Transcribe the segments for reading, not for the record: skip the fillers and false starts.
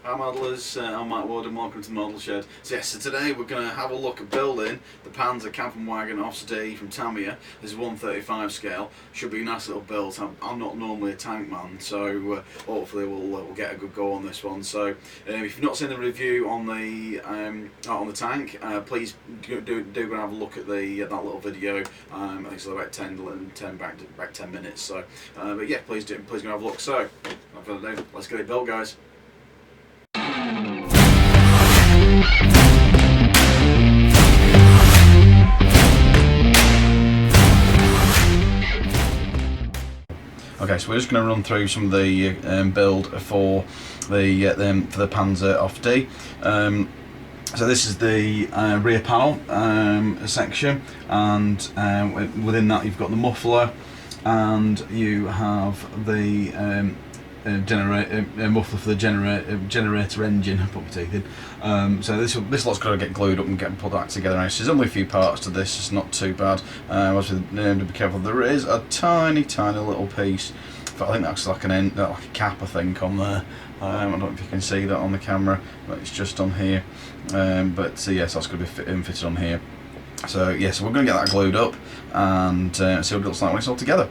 Hi modelers, I'm Mike Ward and welcome to the Model Shed. So today we're going to have a look at building the Panzer Kampfwagen Ausf.D from Tamiya. This is 135 scale. Should be a nice little build. I'm not normally a tank man, so hopefully we'll get a good go on this one. So if you've not seen the review on the tank, please do go and have a look at the that little video. I think it's about 10 back 10 minutes. So but yeah, please go and have a look. So without further ado, let's get it built, guys. Okay, so we're just going to run through some of the build for the Panzer Ausf.D. So this is the rear panel section, and within that you've got the muffler, and you have the muffler for the generator engine. I put my teeth in. So this lot's got to get glued up and get put back together. Now, so there's only a few parts to this. It's not too bad. Obviously, to be careful. There is a tiny little piece. But I think that's like like a cap, I think, on there. I don't know if you can see that on the camera, but it's just on here. But yes, that's going to be fitted on here. So yes, we're going to get that glued up and see what it looks like when it's all together.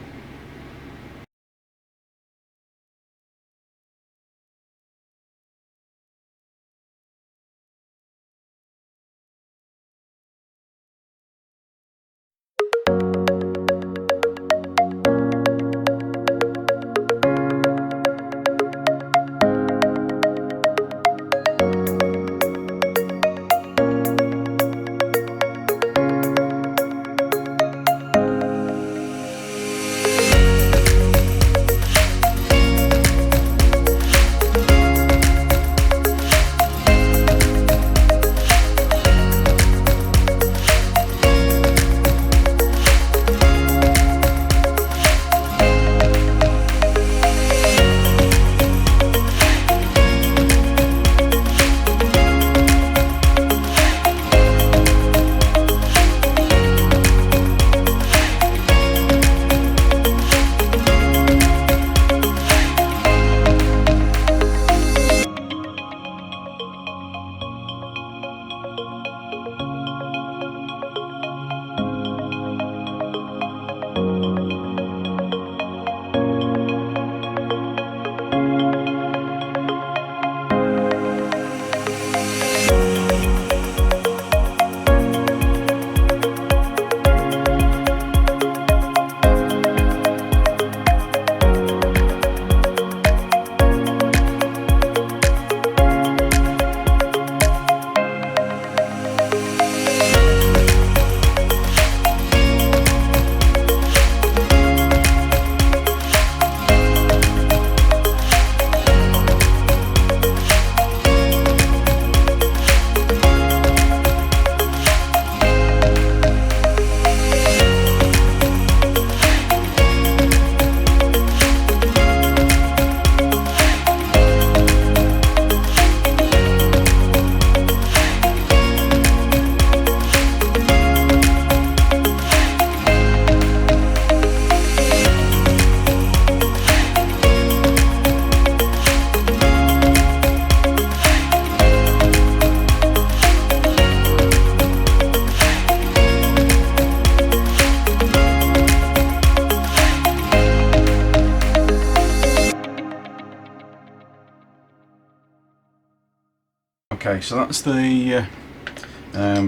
Okay, so that's the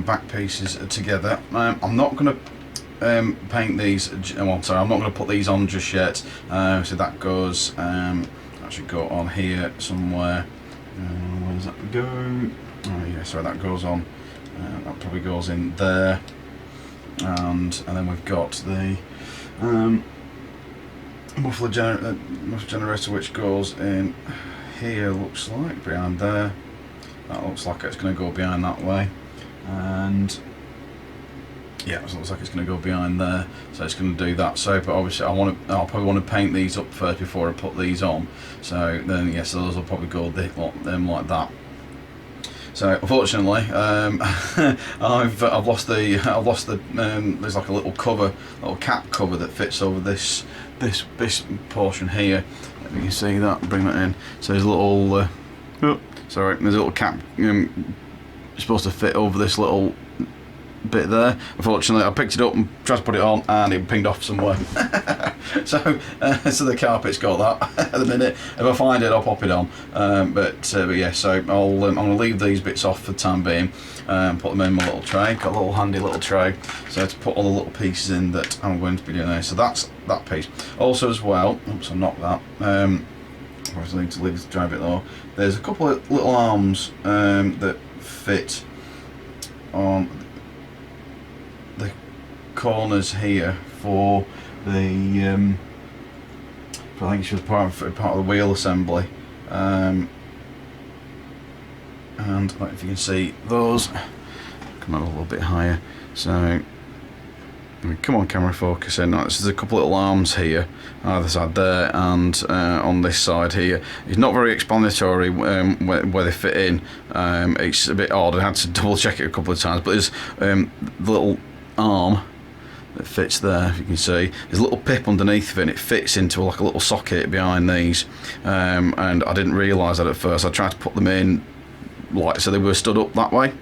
back pieces together. I'm not going to paint these. Well, sorry, I'm not going to put these on just yet. So that goes. That should go on here somewhere. Where does that go? Oh yeah, sorry, that goes on. That probably goes in there. And then we've got the muffler generator, which goes in here. Looks like behind there. That looks like it's going to go behind that way, and yeah, it looks like it's going to go behind there. So it's going to do that. So, but obviously, I'll probably want to paint these up first before I put these on. So then, yes, those will probably go like that. So unfortunately, I've lost the there's like a little cap cover that fits over this portion here. If you can see that, bring that in. So there's a little So there's a little cap supposed to fit over this little bit there. Unfortunately, I picked it up and tried to put it on, and it pinged off somewhere. so the carpet's got that at the minute. If I find it, I'll pop it on. But yeah, so I'm going to leave these bits off for the time being, and put them in my little tray. Got a little handy little tray, so to put all the little pieces in that I'm going to be doing there. So that's that piece. Also as well, oops, I knocked that. I was going to leave this dry bit though. There's a couple of little arms that fit on the corners here for the I think it was part of the wheel assembly, and if you can see those, come on a little bit higher. So come on, camera, focus in. There's a couple little arms here, either side there and on this side here. It's not very explanatory where they fit in. It's a bit odd. I had to double check it a couple of times, but there's the little arm that fits there, if you can see. There's a little pip underneath of it, and it fits into like a little socket behind these, and I didn't realise that at first. I tried to put them in like so they were stood up that way,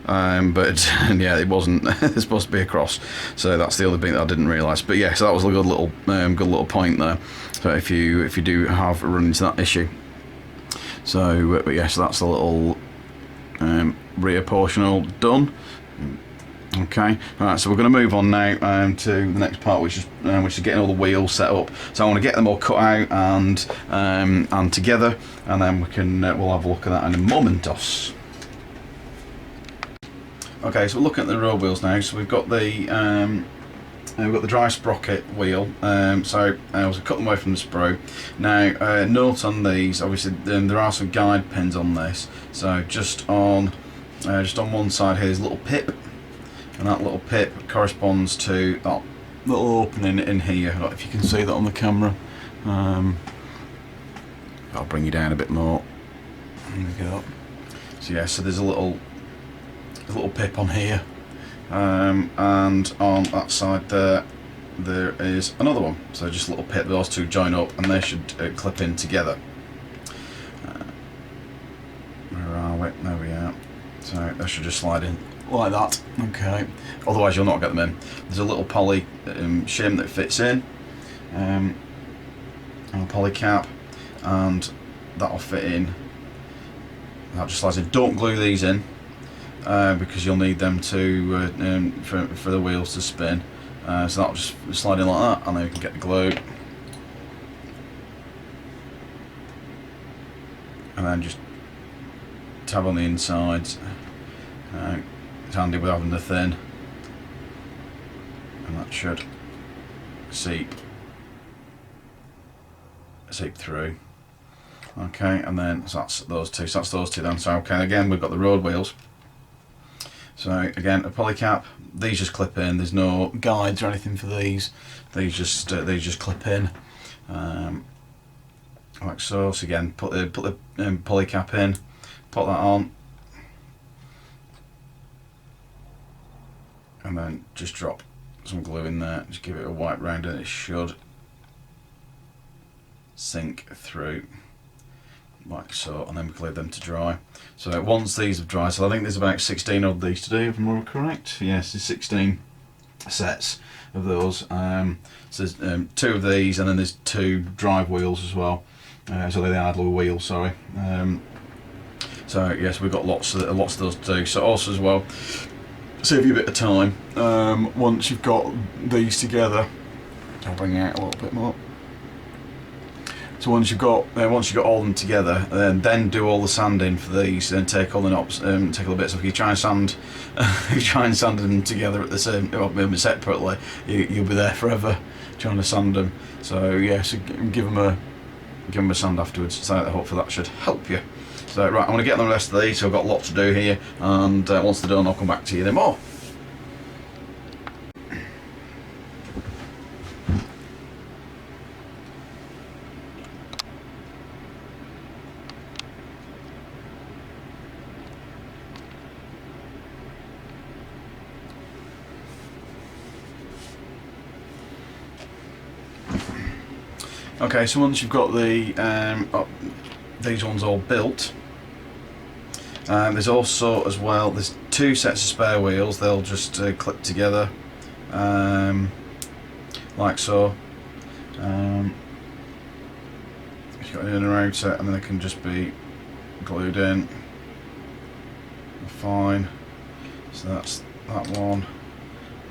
but yeah, it wasn't. It's supposed to be across, so that's the other thing that I didn't realise. But yeah, so that was a good little point there. So if you do have run into that issue, so but yeah, so that's the little rear portion all done. Okay, alright, so we're going to move on now to the next part, which is getting all the wheels set up. So I want to get them all cut out and together, and then we'll have a look at that in a momentos. Okay, so we're looking at the road wheels now. So we've got the dry sprocket wheel. So I was cut them away from the sprue. Now, note on these, obviously there are some guide pins on this. So just on one side here, there's a little pip. And that little pip corresponds to that little opening in here. If you can see that on the camera, I'll bring you down a bit more. There we go. So yeah, so there's a little pip on here, and on that side there is another one. So just a little pip. Those two join up, and they should clip in together. Where are we? There we are. So they should just slide in like that. Okay, otherwise you'll not get them in. There's a little poly shim that fits in, and a poly cap, and that'll fit in. That just slides in. Don't glue these in, because you'll need them to for the wheels to spin. So that'll just slide in like that, and then you can get the glue, and then just tab on the insides. It's handy with having the thin, and that should seep through. Okay, and then so that's those two. So that's those two then. So okay, again we've got the road wheels. So again, a poly cap. These just clip in. There's no guides or anything for these. These just clip in, like so. So again, put the poly cap in, put that on. And then just drop some glue in there, just give it a wipe round, and it should sink through like so, and then we can leave them to dry. So once these have dried, so I think there's about 16 of these to do, if I'm correct. Yes, there's 16 sets of those. So there's 2 of these, and then there's 2 drive wheels as well. So they're the idler wheels, sorry. So yes, we've got lots of those to do. So also as well, save you a bit of time. Once you've got these together, I'll bring it out a little bit more. So once you've got all them together, then do all the sanding for these, and take all the knobs, take all the bits off. If you try and sand, them together at the same, separately, you'll be there forever trying to sand them. So yeah, so give them a sand afterwards. So hopefully that should help you. So right, I'm going to get on the rest of these, so I've got lots to do here, and once they're done I'll come back to you then more. Okay, so once you've got the these ones all built, There's also as well, there's 2 sets of spare wheels. They'll just clip together like so. You've got an inner outer, and then they can just be glued in. Fine. So that's that one,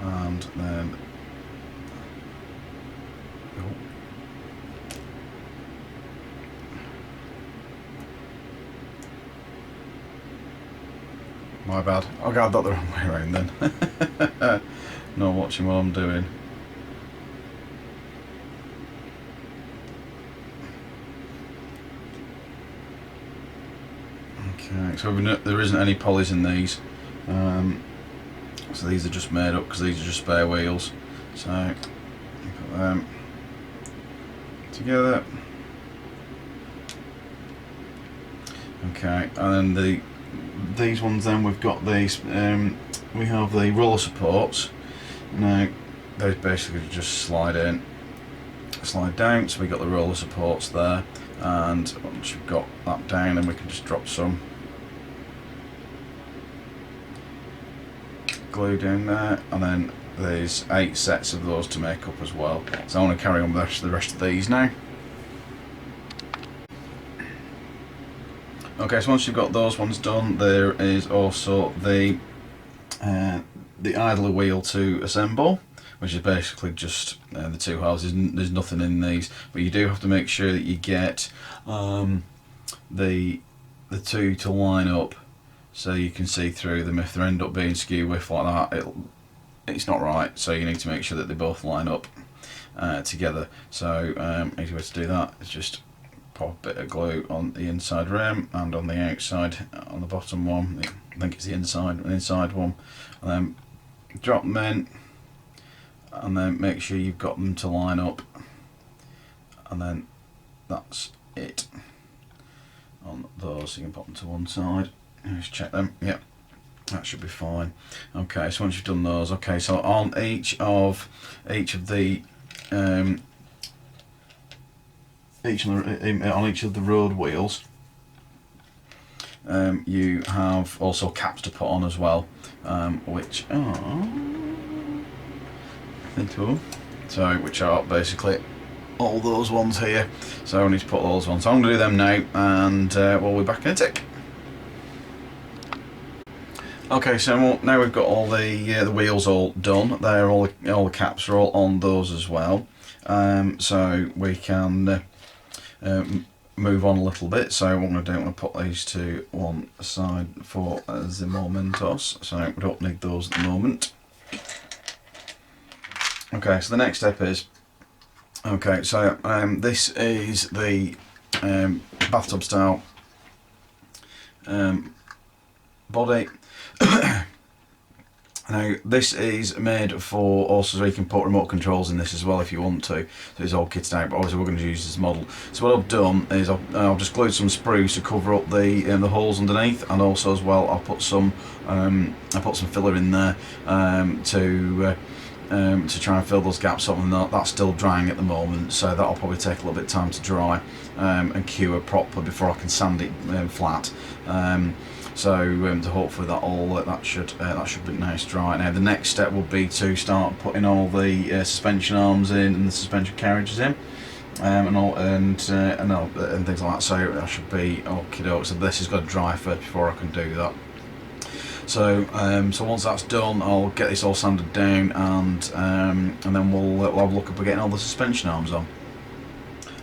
and then my bad. I got that the wrong way around then. Not watching what I'm doing. Okay, so there isn't any polys in these. So these are just made up because these are just spare wheels. So put them together. Okay, and then these ones, then we've got these. We have the roller supports. Now those basically just slide in, slide down. So we got the roller supports there, and once you've got that down, then we can just drop some glue down there, and then there's 8 sets of those to make up as well. So I want to carry on with the rest of these now. Okay, so once you've got those ones done, there is also the idler wheel to assemble, which is basically just the 2 houses. There's nothing in these, but you do have to make sure that you get the 2 to line up, so you can see through them. If they end up being skew whiff like that, it's not right. So you need to make sure that they both line up together. So easy way to do that is just pop a bit of glue on the inside rim and on the outside on the bottom one. I think it's the inside one, and then drop them in, and then make sure you've got them to line up, and then that's it on those. So you can pop them to one side. Just check them. Yep, that should be fine. Okay, so once you've done those, okay, so on each of the on each of the road wheels, you have also caps to put on as well, which are which are basically all those ones here. So I need to put those on. So I'm going to do them now, and we'll be back in a tick. Okay, so now we've got all the wheels all done. They're all the caps are all on those as well. So we can move on a little bit. So what I'm going to do, I'm going to put these to one side for the momentos. So we don't need those at the moment. Okay, so the next step is, okay, so this is the bathtub style body. Now this is made for also, so you can put remote controls in this as well if you want to. So it's all kitted out, but obviously we're going to use this model. So what I've done is I'll just glued some sprues to cover up the holes underneath, and also as well I'll put some filler in there to try and fill those gaps up, and that's still drying at the moment, so that'll probably take a little bit of time to dry and cure properly before I can sand it flat. So hopefully that should be nice dry. Now the next step will be to start putting all the suspension arms in and the suspension carriages in, and things like that. So that should be okie doke. So this has got to dry first before I can do that. So so once that's done, I'll get this all sanded down, and then we'll have a look at getting all the suspension arms on.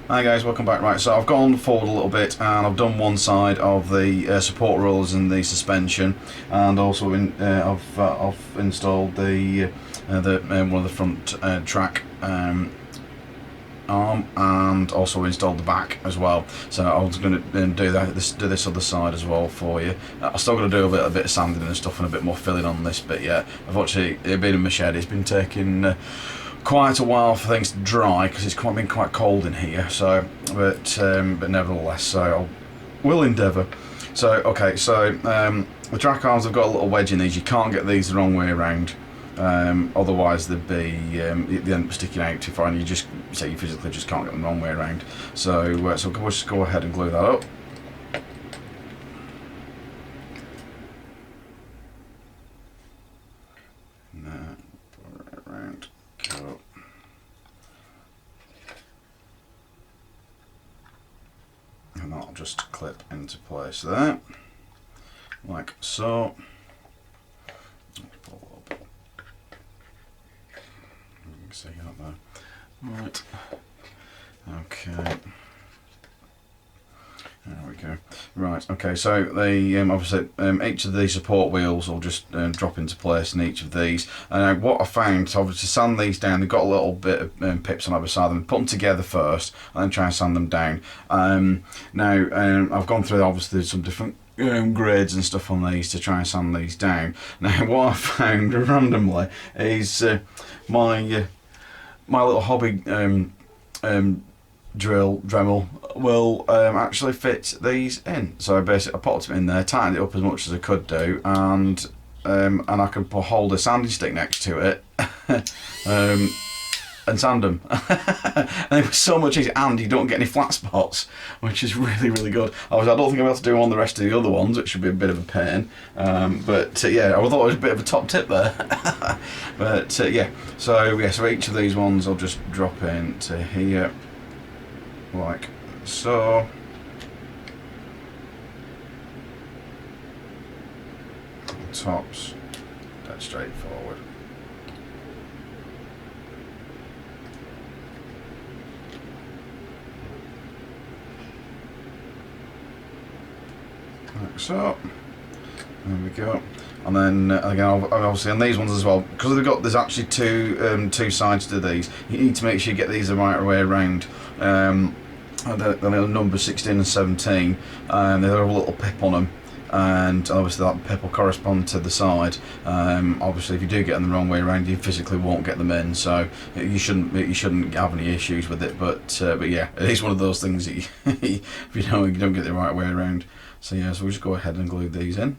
Hi guys, welcome back. Right, so I've gone forward a little bit, and I've done one side of the support rollers and the suspension, and also I've installed the one of the front track arm, and also installed the back as well. So I was going to do this other side as well for you. I'm still going to do a bit of sanding and stuff and a bit more filling on this bit yet. Unfortunately, being in my shed, it's been taking quite a while for things to dry because it's been quite cold in here. So, but nevertheless, so we'll endeavour. So okay, so the track arms have got a little wedge in these. You can't get these the wrong way around. Otherwise they'd be they end up sticking out too far, and you physically just can't get them the wrong way around. So so we'll just go ahead and glue that up. that'll just clip into place there, like so. See that there. Right. Okay. There we go. Right. Okay. So they obviously each of these support wheels will just drop into place in each of these. And what I found, to obviously sand these down, they've got a little bit of pips on either side of them. Put them together first, and then try and sand them down. Now I've gone through obviously some different grades and stuff on these to try and sand these down. Now what I found randomly is my little hobby Dremel will actually fit these in. So basically I popped them in there, tightened it up as much as I could do, and I can hold a sanding stick next to it and sand them. And it was so much easier, and you don't get any flat spots, which is really, really good. I don't think I'm able to do on the rest of the other ones, which should be a bit of a pain. But yeah, I thought it was a bit of a top tip there. But yeah, so each of these ones I'll just drop into here, like so. Tops, dead straightforward. Like so. There we go. And then again, obviously on these ones as well, because there's actually two sides to these. You need to make sure you get these the right way around. The number 16 and 17, and they have a little pip on them, and obviously that pip will correspond to the side. Obviously, if you do get them the wrong way around, you physically won't get them in, so you shouldn't have any issues with it. But yeah, it is one of those things that if you don't get it the right way around. So yeah, so we'll just go ahead and glue these in.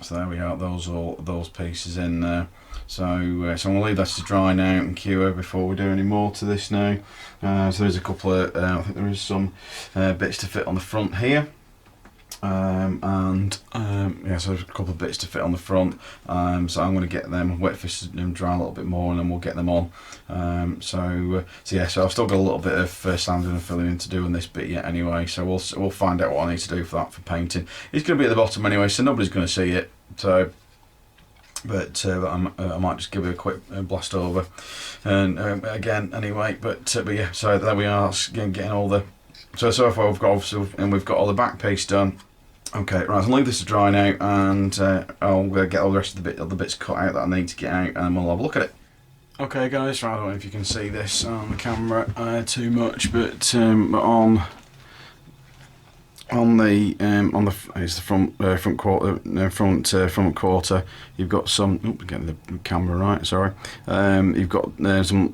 So there we are, those pieces in there. So I'm going to leave that to dry now and cure before we do any more to this now. So there's a couple of, I think there is some bits to fit on the front here. Yeah, so there's a couple of bits to fit on the front. So I'm going to get them wet fisted and dry a little bit more, and then we'll get them on. So yeah, so I've still got a little bit of sanding and filling in to do on this bit yet anyway. So we'll find out what I need to do for that for painting. It's going to be at the bottom anyway, so nobody's going to see it. So, but I might just give it a quick blast over, and again anyway. But yeah, so there we are, getting all the. So far we've got all the back piece done. Okay, right, I'll leave this to dry now, and I'll get all the rest of the bits cut out that I need to get out, and we'll have a look at it. Okay guys, right, I don't know if you can see this on the camera too much, but on the it's the front quarter, you've got some. Getting the camera right. Sorry, you've got some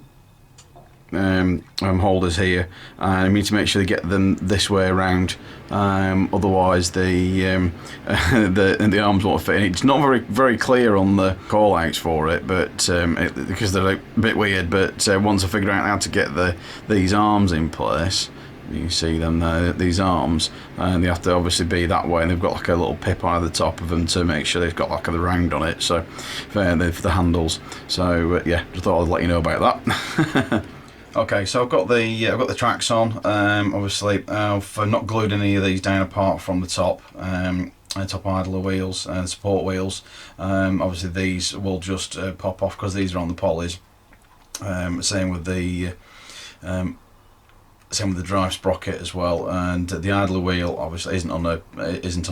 holders here, and you need to make sure you get them this way around. Otherwise, the arms won't fit. It's not very clear on the call outs for it, but because they're a bit weird. But once I figure out how to get these arms in place. You can see them there, these arms, and they have to obviously be that way, and they've got like a little pip on the top of them to make sure they've got like the round on it, so for the handles. So yeah, just thought I'd let you know about that. Okay, so I've got the tracks on. Obviously, I've not glued any of these down apart from the top. Top idler wheels and support wheels. Obviously, these will just pop off because these are on the polys. Same with the drive sprocket as well, and the idler wheel obviously isn't on a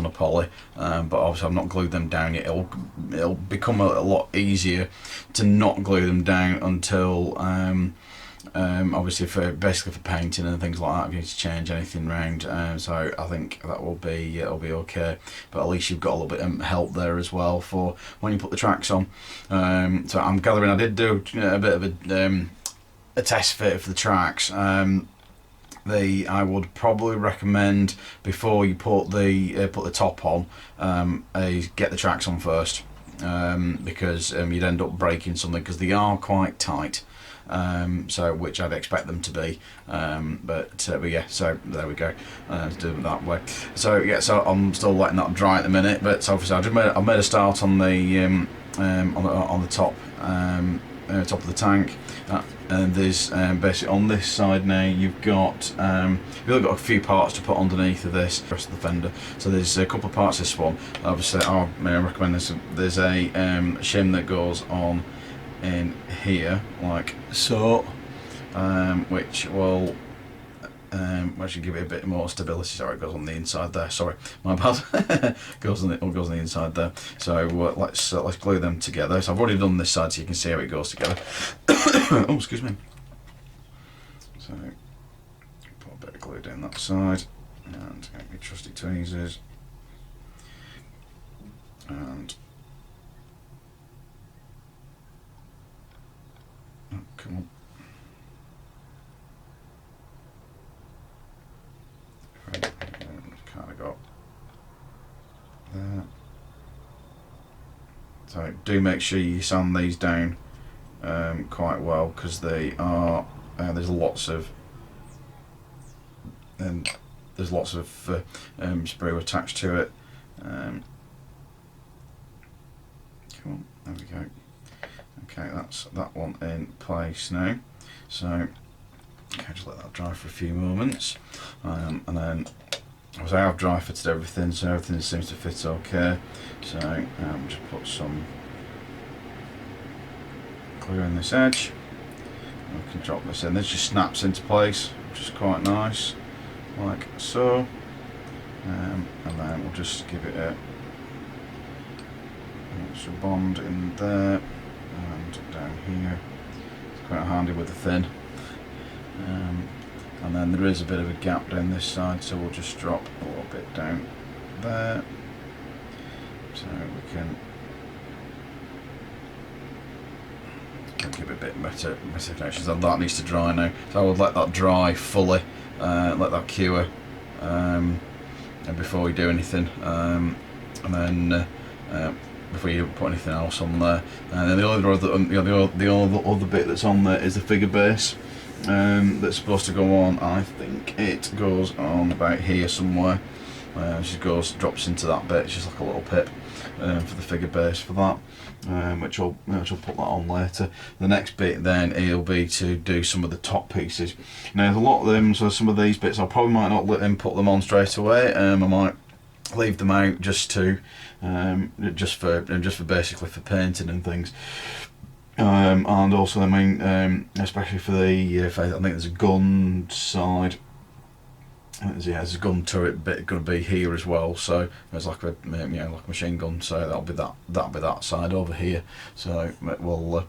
poly, but obviously I've not glued them down yet. It'll become a lot easier to not glue them down until obviously basically for painting and things like that, if you need to change anything around. So I think that will be it'll be okay, but at least you've got a little bit of help there as well for when you put the tracks on. So I'm gathering I did do a bit of a test fit for the tracks. I would probably recommend before you put the top on, get the tracks on first, because you'd end up breaking something because they are quite tight. So which I'd expect them to be, but yeah, so there we go. Let's do it that way. So yeah, so I'm still letting that dry at the minute, but obviously I made a start on the top top of the tank, and there's basically on this side now you've got a few parts to put underneath of this rest of the fender. So there's a couple of parts of this one. Obviously, I recommend this. There's a shim that goes on in here like so, which will actually give it a bit more stability. Sorry, it goes on the inside there. Sorry, my bad. goes on the inside there. So let's glue them together. So I've already done this side, so you can see how it goes together. Oh, excuse me. So put a bit of glue down that side, and get my trusty tweezers, and oh, come on. Kind of got there. So do make sure you sand these down quite well, because they are there's lots of sprue attached to it. Come on, there we go. Okay, that's that one in place now. So okay, just let that dry for a few moments, and then obviously I have dry fitted everything, so everything seems to fit okay. So just put some glue in this edge. We can drop this in. This just snaps into place, which is quite nice, like so. And then we'll just give it a extra bond in there and down here. It's quite handy with the thin. And then there is a bit of a gap down this side, so we'll just drop a little bit down there, so we can give it a bit better connections. And that needs to dry now, so I would let that dry fully, let that cure before we do anything, and then before you put anything else on there. And then the other bit that's on there is the figure base. That's supposed to go on. I think it goes on about here somewhere. It just drops into that bit. It's just like a little pip for the figure base for that, which I'll put that on later. The next bit then it'll be to do some of the top pieces. Now there's a lot of them, so some of these bits I probably might not let them put them on straight away. I might leave them out just to just for basically for painting and things. And also, I mean, especially for the, I think there's a gun side. There's a gun turret bit going to be here as well. So there's like a like a machine gun. So that'll be that side over here. So we'll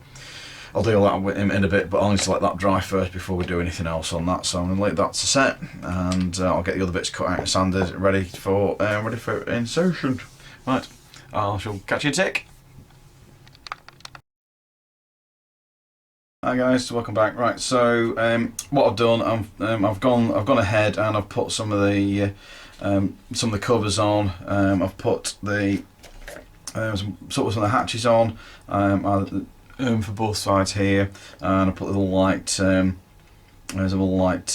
I'll deal that in a bit, but I'll need to let that dry first before we do anything else on that. So I'm going to let that to set, and I'll get the other bits cut out and sanded, ready for insertion. Right, I shall catch you in a tick. Hi guys, welcome back. Right, so what I've done, I've gone ahead and I've put some of the covers on. I've put some of the hatches on for both sides here, and I put little light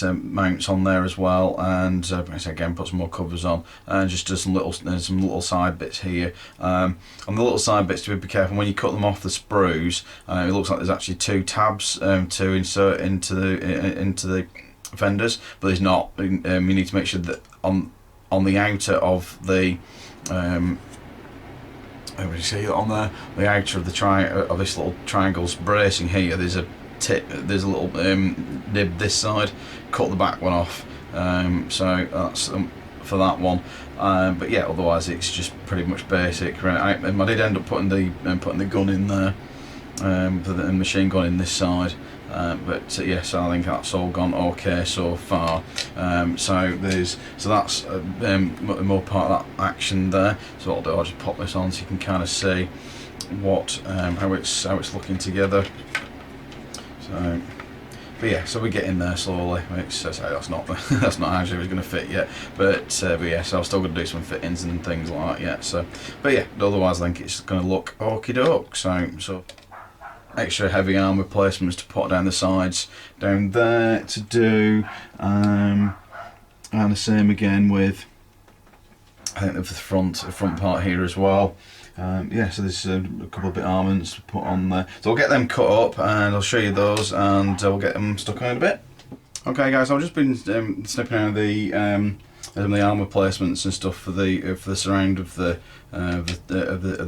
mounts on there as well, and again put some more covers on, and just do some little side bits here. On the little side bits, to be careful when you cut them off the sprues. It looks like there's actually two tabs to insert into the fenders, but there's not. You need to make sure that on the outer of the you see on the outer of of this little triangle's bracing here, there's a little nib this side. Cut the back one off, so that's for that one. But yeah, otherwise it's just pretty much basic. Right, I did end up putting the gun in there, the machine gun in this side. But yes, I think that's all gone okay so far. So that's more part of that action there. So what I'll do, I'll just pop this on so you can kind of see how it's looking together. So but yeah, so we get in there slowly. Which that's not that's not actually going to fit yet. But yeah, so I'm still going to do some fittings and things like that yet. So, but yeah, otherwise I think it's going to look okie doke. So extra heavy arm replacements to put down the sides down there to do, and the same again with I think the front part here as well. Yeah, so there's a couple of bit armaments to put on there. So I'll get them cut up and I'll show you those, and we'll get them stuck on in a bit. Okay guys, I've just been snipping out the arm replacements and stuff for the surround of the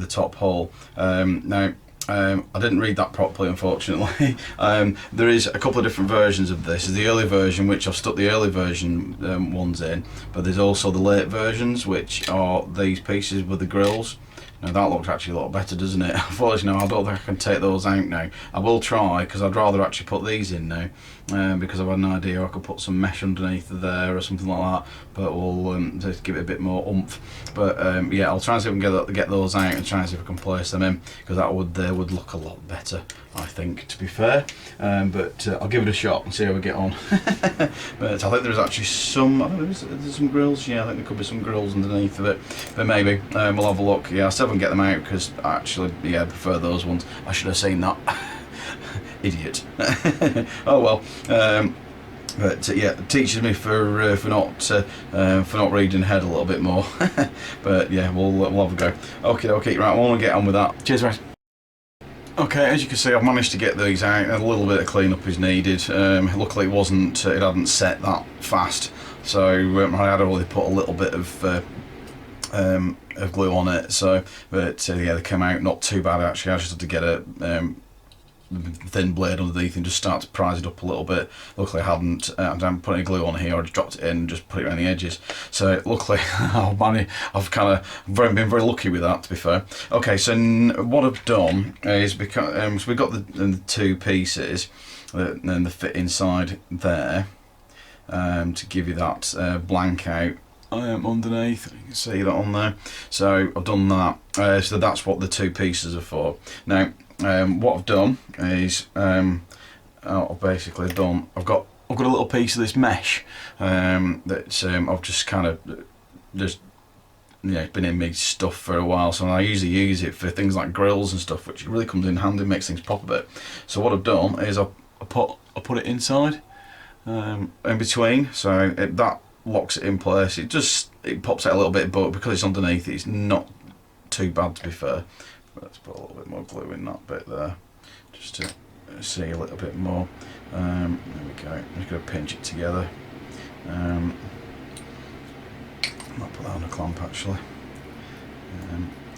top hull. Now I didn't read that properly, unfortunately. There is a couple of different versions of this. There's the early version, which I've stuck the early version ones in, but there's also the late versions, which are these pieces with the grills. Now that looks actually a lot better, doesn't it? Unfortunately, I don't think I can take those out now. I will try, because I'd rather actually put these in now, because I've had an idea I could put some mesh underneath there or something like that, but we'll just give it a bit more oomph. But yeah, I'll try and see if we can get those out and try and see if I can place them in, because that would look a lot better, I think, to be fair. But I'll give it a shot and see how we get on. But I think there's actually some, I don't know, there's some grills. Yeah, I think there could be some grills underneath of it, but maybe we'll have a look. Yeah, I still haven't get them out because actually, yeah, I prefer those ones. I should have seen that. Idiot. Oh well. But yeah, it teaches me for not reading ahead a little bit more. But yeah, we'll have a go. Okay, right. I want to get on with that. Cheers, guys. Okay, as you can see, I've managed to get these out. A little bit of cleanup is needed. Luckily, it hadn't set that fast, so I had already put a little bit of glue on it. So, but yeah, they came out not too bad actually. I just had to get a thin blade underneath and just start to prise it up a little bit. Luckily, I hadn't put any glue on here. I just dropped it in and just put it around the edges. So luckily, I've been very lucky with that, to be fair. Okay, so what I've done is, because so we've got the two pieces and the fit inside there, to give you that blank out underneath. You can see that on there. So I've done that. So that's what the two pieces are for. Now, what I've done is I've got a little piece of this mesh that I've just kind of it's been in me stuff for a while, so I usually use it for things like grills and stuff, which really comes in handy, makes things pop a bit. So what I've done is I put it inside in between, so that locks it in place. It pops out a little bit, but because it's underneath, it's not too bad, to be fair. Let's put a little bit more glue in that bit there, just to see a little bit more. There we go. I'm just going to pinch it together. I might put that on a clamp actually,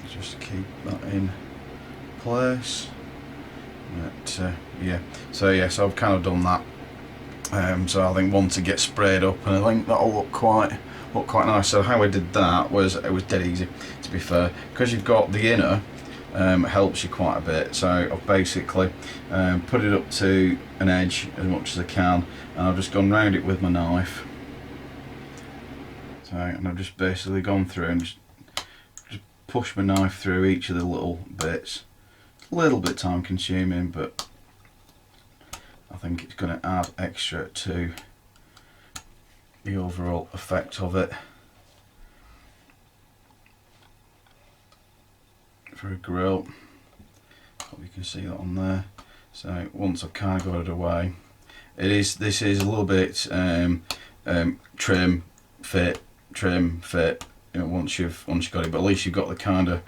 just to keep that in place. But yeah, so I've kind of done that. So I think once it gets sprayed up, and I think that'll look quite nice. So how I did that was, it was dead easy, to be fair, because you've got the inner. Helps you quite a bit. So I've basically put it up to an edge as much as I can, and I've just gone round it with my knife. So, and I've just basically gone through and just push my knife through each of the little bits. It's a little bit time consuming, but I think it's going to add extra to the overall effect of it. For a grill, hope you can see that on there. So once I've kind of got it away, this is a little bit trim, fit. Once you've got it, but at least you've got the kind of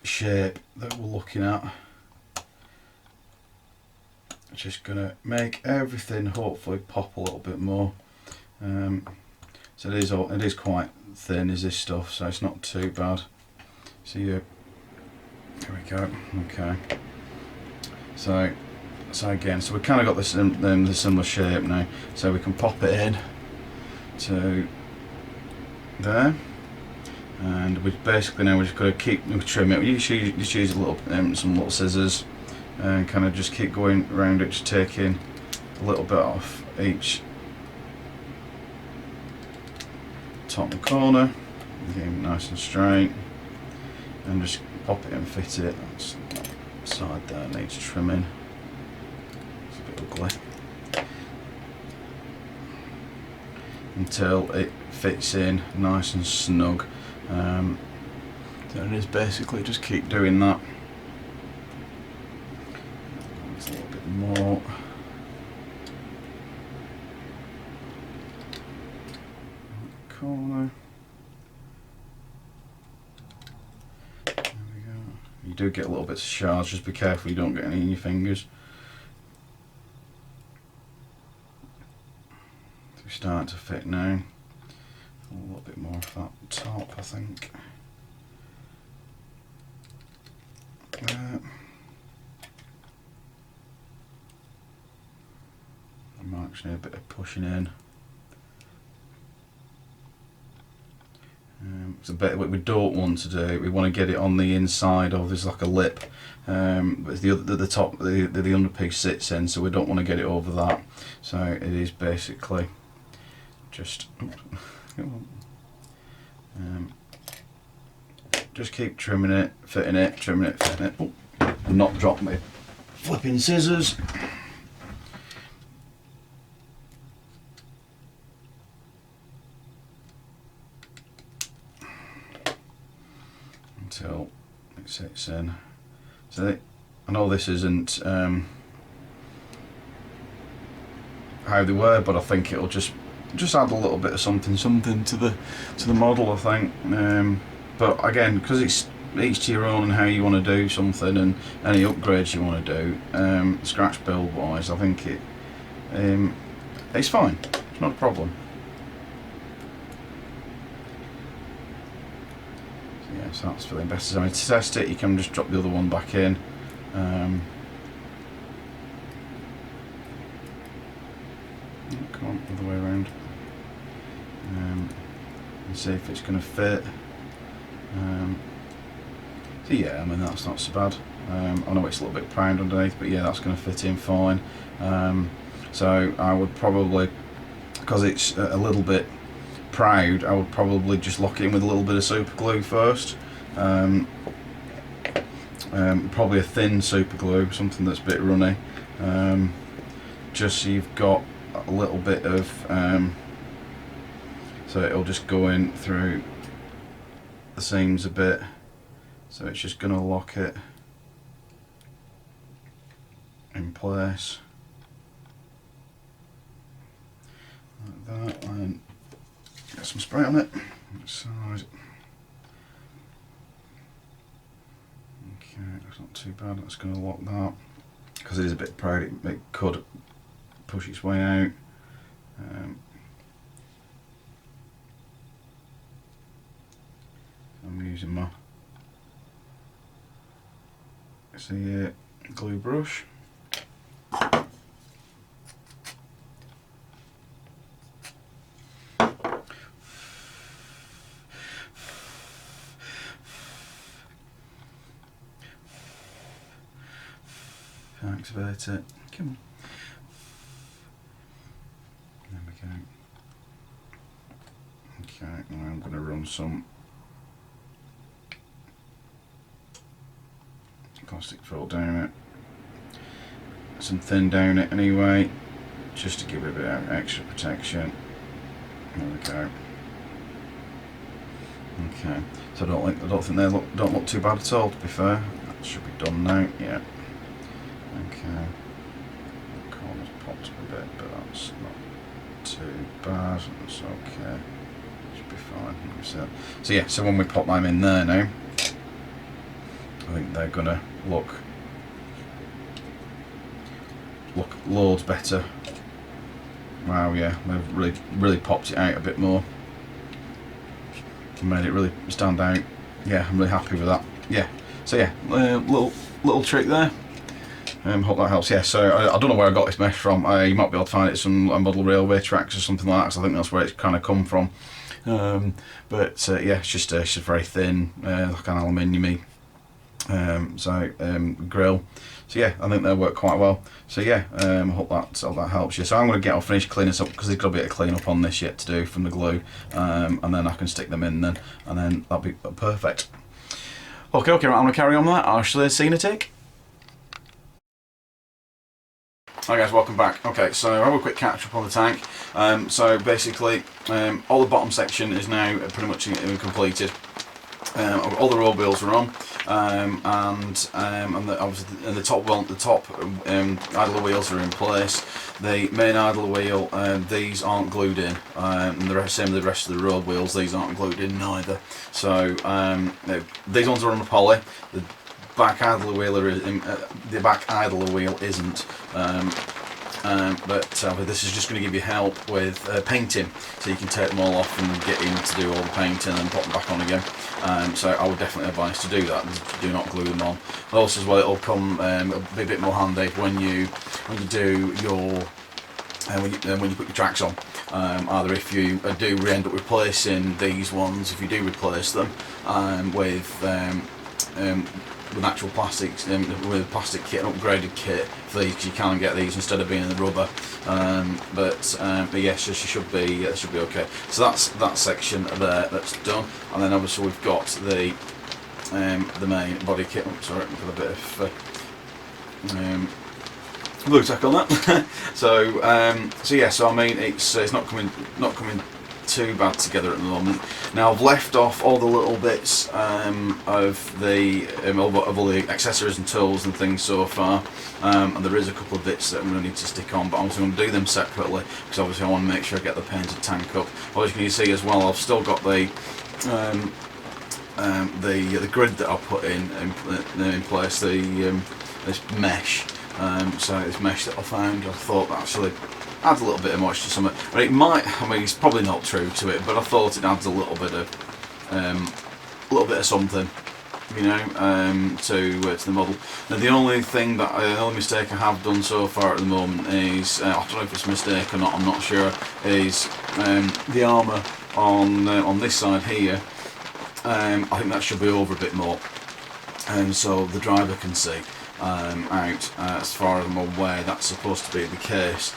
shape that we're looking at. Just gonna make everything hopefully pop a little bit more. So it is quite thin, is this stuff, so it's not too bad. So here we go. Okay. So again, so we've kind of got this the similar shape now. So we can pop it in to there, and we basically now we're just got to trim it. You just use a little some little scissors, and kind of just keep going around it, just taking a little bit off each top and corner, getting nice and straight, and just pop it and fit it Side there needs trimming. It's a bit ugly. Until it fits in nice and snug. Then it is basically just keep doing that. It's a little bit more. Corner. There we go. You do get a little bit of shards, just be careful you don't get any in your fingers. It's starting to fit now. A little bit more of that top, I think. I might actually need a bit of pushing in. It's a bit what we don't want to do. We want to get it on the inside of there's like a lip, but the top the underpiece sits in, so we don't want to get it over that. So it is basically just just keep trimming it, fitting it, trimming it, fitting it. Oh, not drop my flipping scissors. Until it sits in. So I know this isn't how they were, but I think it'll just add a little bit of something to the model, I think. But again, because it's each to your own and how you want to do something and any upgrades you want to do, scratch build wise, I think it's fine. It's not a problem. Yeah, so that's feeling better. So to test it, you can just drop the other one back in. Come on, other way around. And see if it's going to fit. So yeah, I mean that's not so bad. I know it's a little bit proud underneath, but yeah, that's going to fit in fine. So I would probably, because it's a little bit proud, I would probably just lock it in with a little bit of super glue first. Probably a thin super glue, something that's a bit runny, just so you've got a little bit of, so it'll just go in through the seams a bit, so it's just going to lock it in place like that, and get some spray on it. Side. Okay, that's not too bad. That's going to lock that because it is a bit proud. It could push its way out. I'm using my glue brush. Activate it. Come on. There we go. Okay, now I'm going to run some caustic foil down it. Some thin down it anyway, just to give it a bit of extra protection. There we go. Okay, so I don't think they don't look too bad at all. To be fair, that should be done now. Yeah. Okay. The corner's popped up a bit, but that's not too bad. It's okay. Should be fine. So yeah. So when we pop them in there now, I think they're gonna look loads better. Wow, yeah, they've really popped it out a bit more and made it really stand out. Yeah, I'm really happy with that. Yeah, so yeah, little trick there. Hope that helps. Yeah, so I don't know where I got this mesh from. You might be able to find it some model railway tracks or something like that, because I think that's where it's kind of come from. But yeah, it's just very thin, like an aluminium-y grill. So yeah, I think they work quite well. So yeah, hope that helps you. So I'm going to finish cleaning this up, because there's got a bit of clean up on this yet to do from the glue, and then I can stick them in then, and then that'll be perfect. Okay, right, I'm going to carry on with that. I shall see you in a tick. Hi guys, welcome back. Okay, so I'll have a quick catch up on the tank. So basically, all the bottom section is now pretty much completed. All the road wheels are on, and the top idler wheels are in place. The main idler wheel, these aren't glued in, and same with the rest of the road wheels, these aren't glued in neither. So these ones are on the poly. The back idler wheel isn't. But this is just going to give you help with painting, so you can take them all off and get in to do all the painting and pop them back on again. So I would definitely advise to do that. Do not glue them on. Also, as well, it'll come it'll be a bit more handy when you do your when you put your tracks on. Either if you do end up replacing these ones, if you do replace them with actual plastics, with plastic kit, an upgraded kit for these, because you can get these instead of being in the rubber. But yes, it should be okay. So that's that section there that's done, and then obviously we've got the main body kit. Oh, sorry, I've got a bit of blue tack on that. So yeah, so I mean it's not coming too bad together at the moment. Now I've left off all the little bits of all the accessories and tools and things so far, and there is a couple of bits that I'm going to need to stick on, but I'm going to do them separately because obviously I want to make sure I get the painted tank up. Obviously you can see as well, I've still got the grid that I put in place, this mesh. So this mesh that I found, I thought that actually adds a little bit of moisture to something. I mean, it's probably not true to it, but I thought it adds a little bit of something, you know, to the model. Now the only mistake I have done so far at the moment is, I don't know if it's a mistake or not, I'm not sure, is the armour on this side here. I think that should be over a bit more, so the driver can see. Out as far as I'm aware, that's supposed to be the case,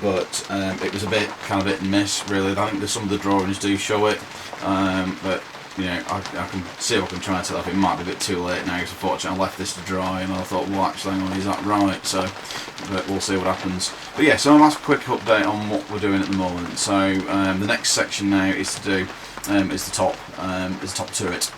but it was a bit kind of hit and miss really. I think some of the drawings do show it, but you know, I can see if I can try and tell if it might be a bit too late now, because unfortunately I left this to dry and I thought, well actually hang on, is that right? So but we'll see what happens. But yeah, so I'll ask a quick update on what we're doing at the moment. So the next section now is to do is the top turret.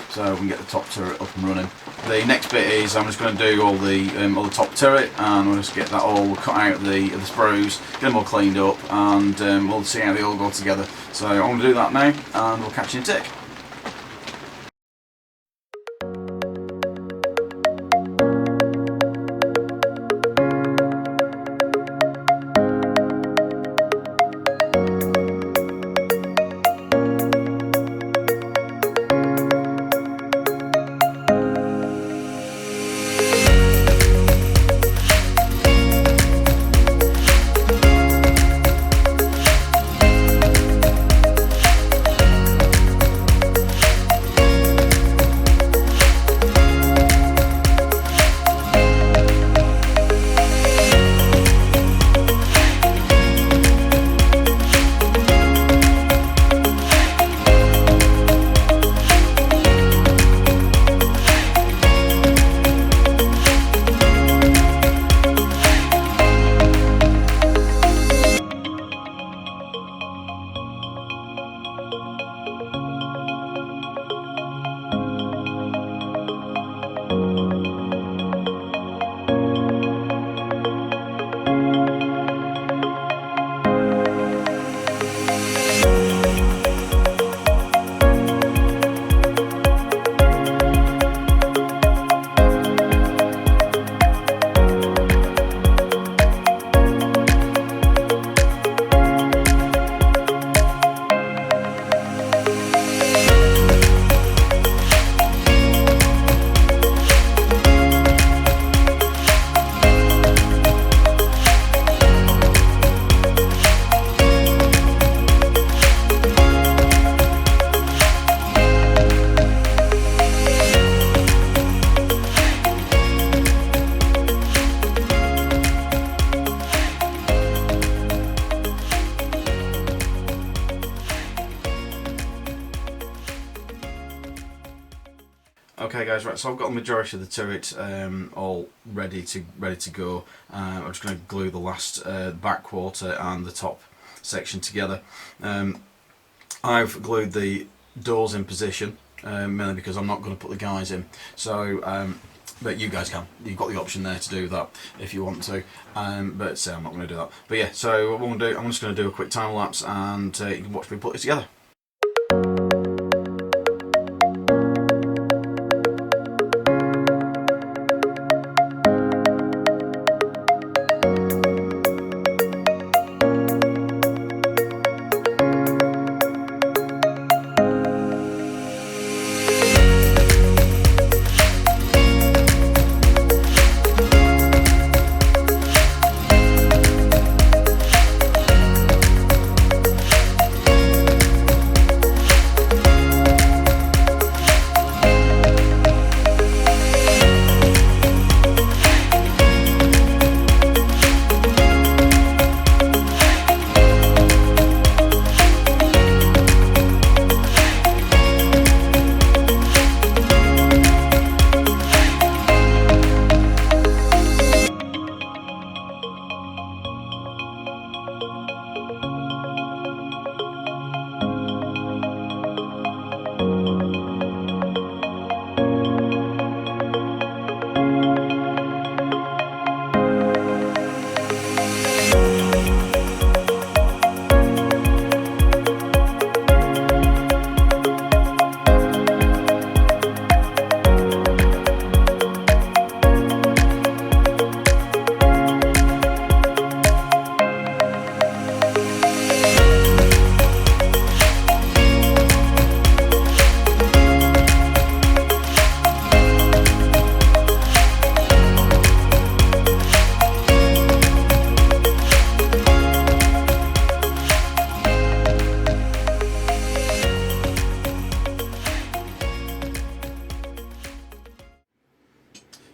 So we can get the top turret up and running. The next bit is I'm just going to do all the top turret, and we'll just get that all cut out the sprues, get them all cleaned up, and we'll see how they all go together. So I'm going to do that now, and we'll catch you in a tick. Okay guys, right, so I've got the majority of the turret all ready to go. I'm just going to glue the last back quarter and the top section together. I've glued the doors in position, mainly because I'm not going to put the guys in. So, but you guys can. You've got the option there to do that if you want to. But I'm not going to do that. But yeah, so what I'm going to do, I'm just going to do a quick time lapse, and you can watch me put it together.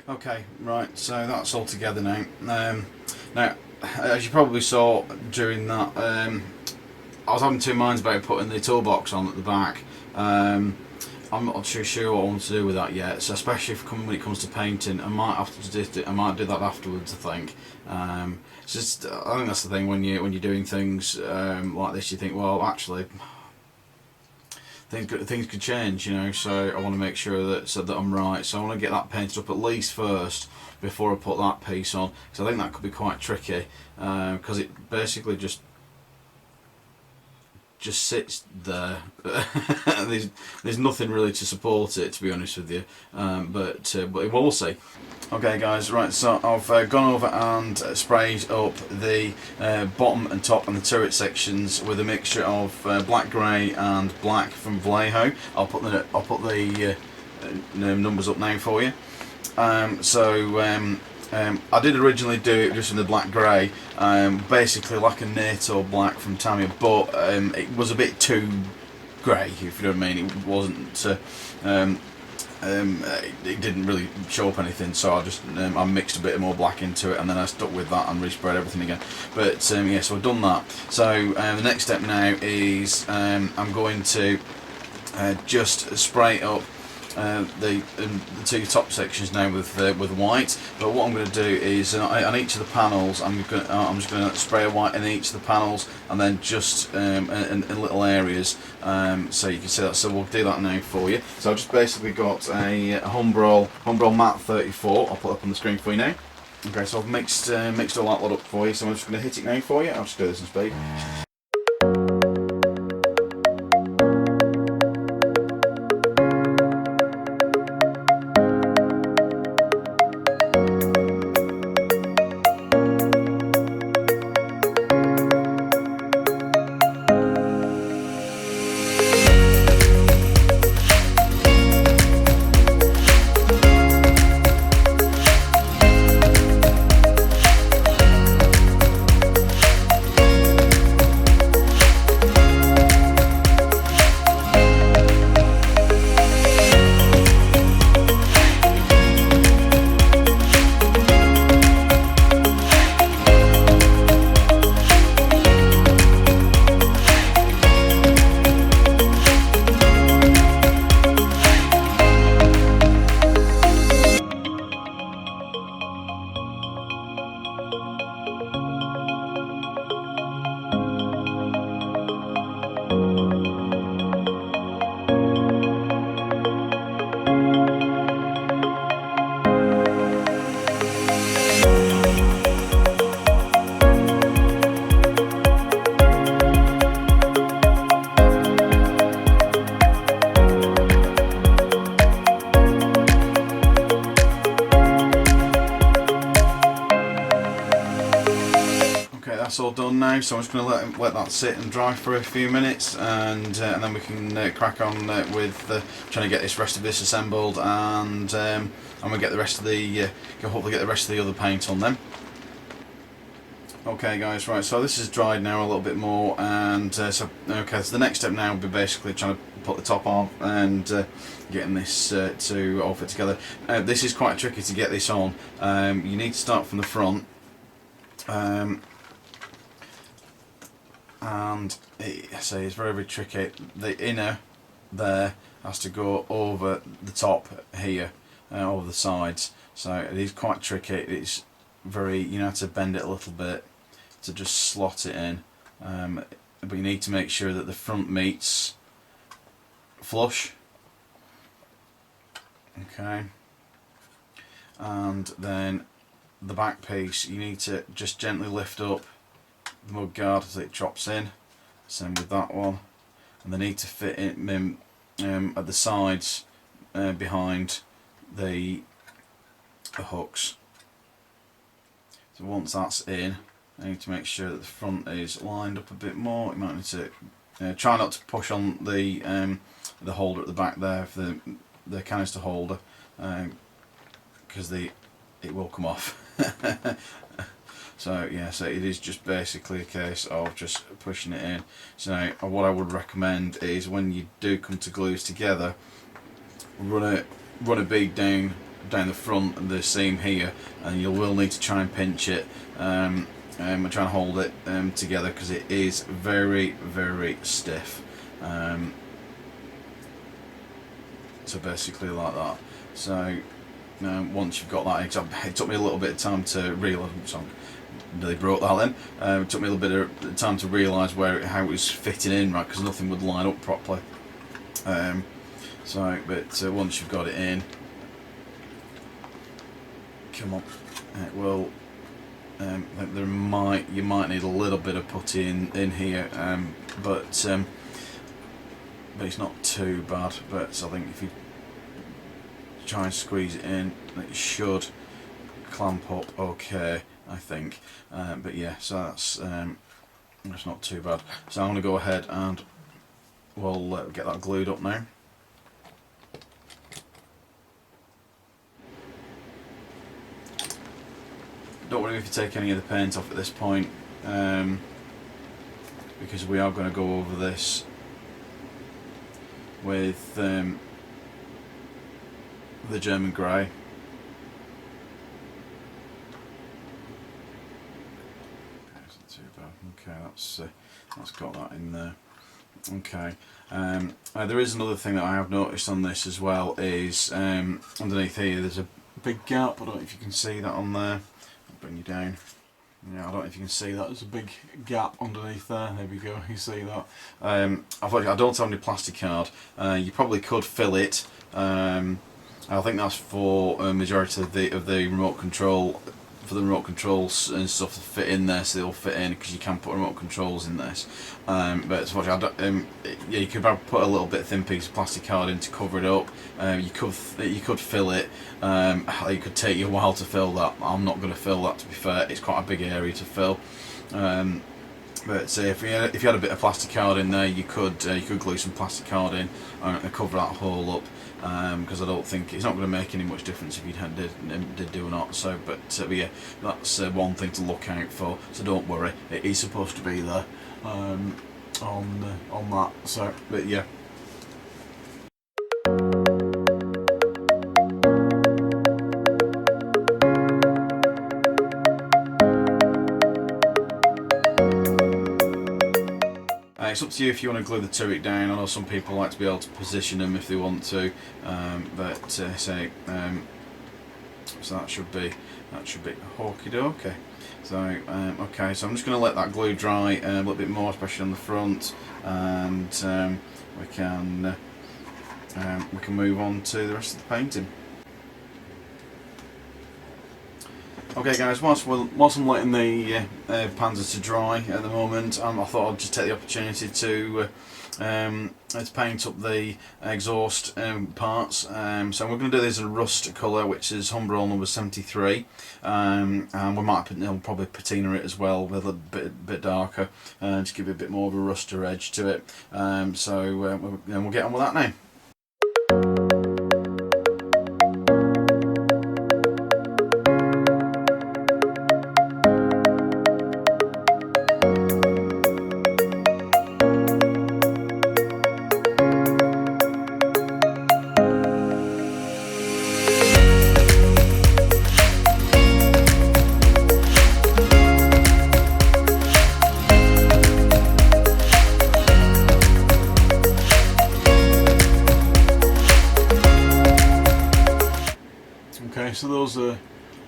Okay, right, so that's all together now. Now, as you probably saw during that, I was having two minds about putting the toolbox on at the back. I'm not too sure what I want to do with that yet, so especially when it comes to painting, I might have to do that afterwards, I think. It's just, I think that's the thing when you're doing things like this, you think, well, actually, things could change, you know. So I want to make sure that I'm right. So I want to get that painted up at least first before I put that piece on, because I think that could be quite tricky, because it basically just sits there. there's nothing really to support it, to be honest with you, but we'll see. Okay guys, right, so I've gone over and sprayed up the bottom and top and the turret sections with a mixture of black grey and black from Vallejo. I'll put the numbers up now for you. I did originally do it just in the black grey, basically like a NATO black from Tamiya, but it was a bit too grey, if you know what I mean. It wasn't, it didn't really show up anything, so I just I mixed a bit more black into it, and then I stuck with that and resprayed everything again. But yeah, so I've done that. So the next step now is I'm going to just spray up the two top sections now with white. But what I'm going to do is on each of the panels, I'm just going to spray a white in each of the panels, and then just in little areas, so you can see that. So we'll do that now for you. So I've just basically got a Humbrol Matte 34. I'll put up on the screen for you now. Okay, so I've mixed all that lot up for you. So I'm just going to hit it now for you. I'll just do this in speed. now, so I'm just going to let that sit and dry for a few minutes, and then we can crack on with trying to get this rest of this assembled, and we'll get the rest of the hopefully get the rest of the other paint on them. Okay guys, right, so this is dried now a little bit more, and so the next step now will be basically trying to put the top on and getting this to all fit together. This is quite tricky to get this on. You need to start from the front, and it's very, very tricky. The inner there has to go over the top here, over the sides, so it is quite tricky. It's very, you have to bend it a little bit to just slot it in, but you need to make sure that the front meets flush. Okay, and then the back piece, you need to just gently lift up the mud guard as it drops in. Same with that one, and they need to fit in at the sides behind the hooks. So once that's in, I need to make sure that the front is lined up a bit more. You might need to try not to push on the holder at the back there for the canister holder, because it will come off. So yeah, so it is just basically a case of just pushing it in. So what I would recommend is, when you do come to glue together, run a bead down the front of the seam here, and you will need to try and pinch it and try and hold it together, because it is very, very stiff. So basically like that. So once you've got that, it took me a little bit of time to realise. So I nearly broke that then. It took me a little bit of time to realise how it was fitting in, right, because nothing would line up properly. But once you've got it in, come on, it will. I think you might need a little bit of putty in here, but it's not too bad. But I think if you try and squeeze it in, it should clamp up okay, I think. But yeah, so that's not too bad. So I'm going to go ahead and we'll get that glued up now. Don't worry if you take any of the paint off at this point, because we are going to go over this with the German grey. That's not too bad. Okay, that's got that in there. Okay, there is another thing that I have noticed on this as well, is underneath here there's a big gap. I don't know if you can see that on there. Bring you down. Yeah, I don't know if you can see that. There's a big gap underneath there. There we go. You see that? I don't have any plastic card. You probably could fill it. I think that's for a majority of the remote control, for the remote controls and stuff to fit in there, so they'll fit in, because you can put remote controls in this. But yeah, you could put a little bit thin piece of plastic card in to cover it up. You could fill it. It could take you a while to fill that. I'm not going to fill that, to be fair. It's quite a big area to fill. But if you had a bit of plastic card in there, you could glue some plastic card in and cover that hole up. Because I don't think it's not going to make any much difference if you did do or not. So, but yeah, that's one thing to look out for. So don't worry, it is supposed to be there on that. So, but yeah. It's up to you if you want to glue the turret down. I know some people like to be able to position them if they want to, so that should be okie-dokie. So okay, so I'm just going to let that glue dry a little bit more, especially on the front, and we can move on to the rest of the painting. Okay guys, whilst I'm letting the Panzer to dry at the moment, I thought I'd just take the opportunity to paint up the exhaust parts. So we're going to do this in a rust colour, which is Humbrol number 73, and we might probably patina it as well with a bit darker, to give it a bit more of a ruster edge to it. We'll get on with that now. Okay, so those are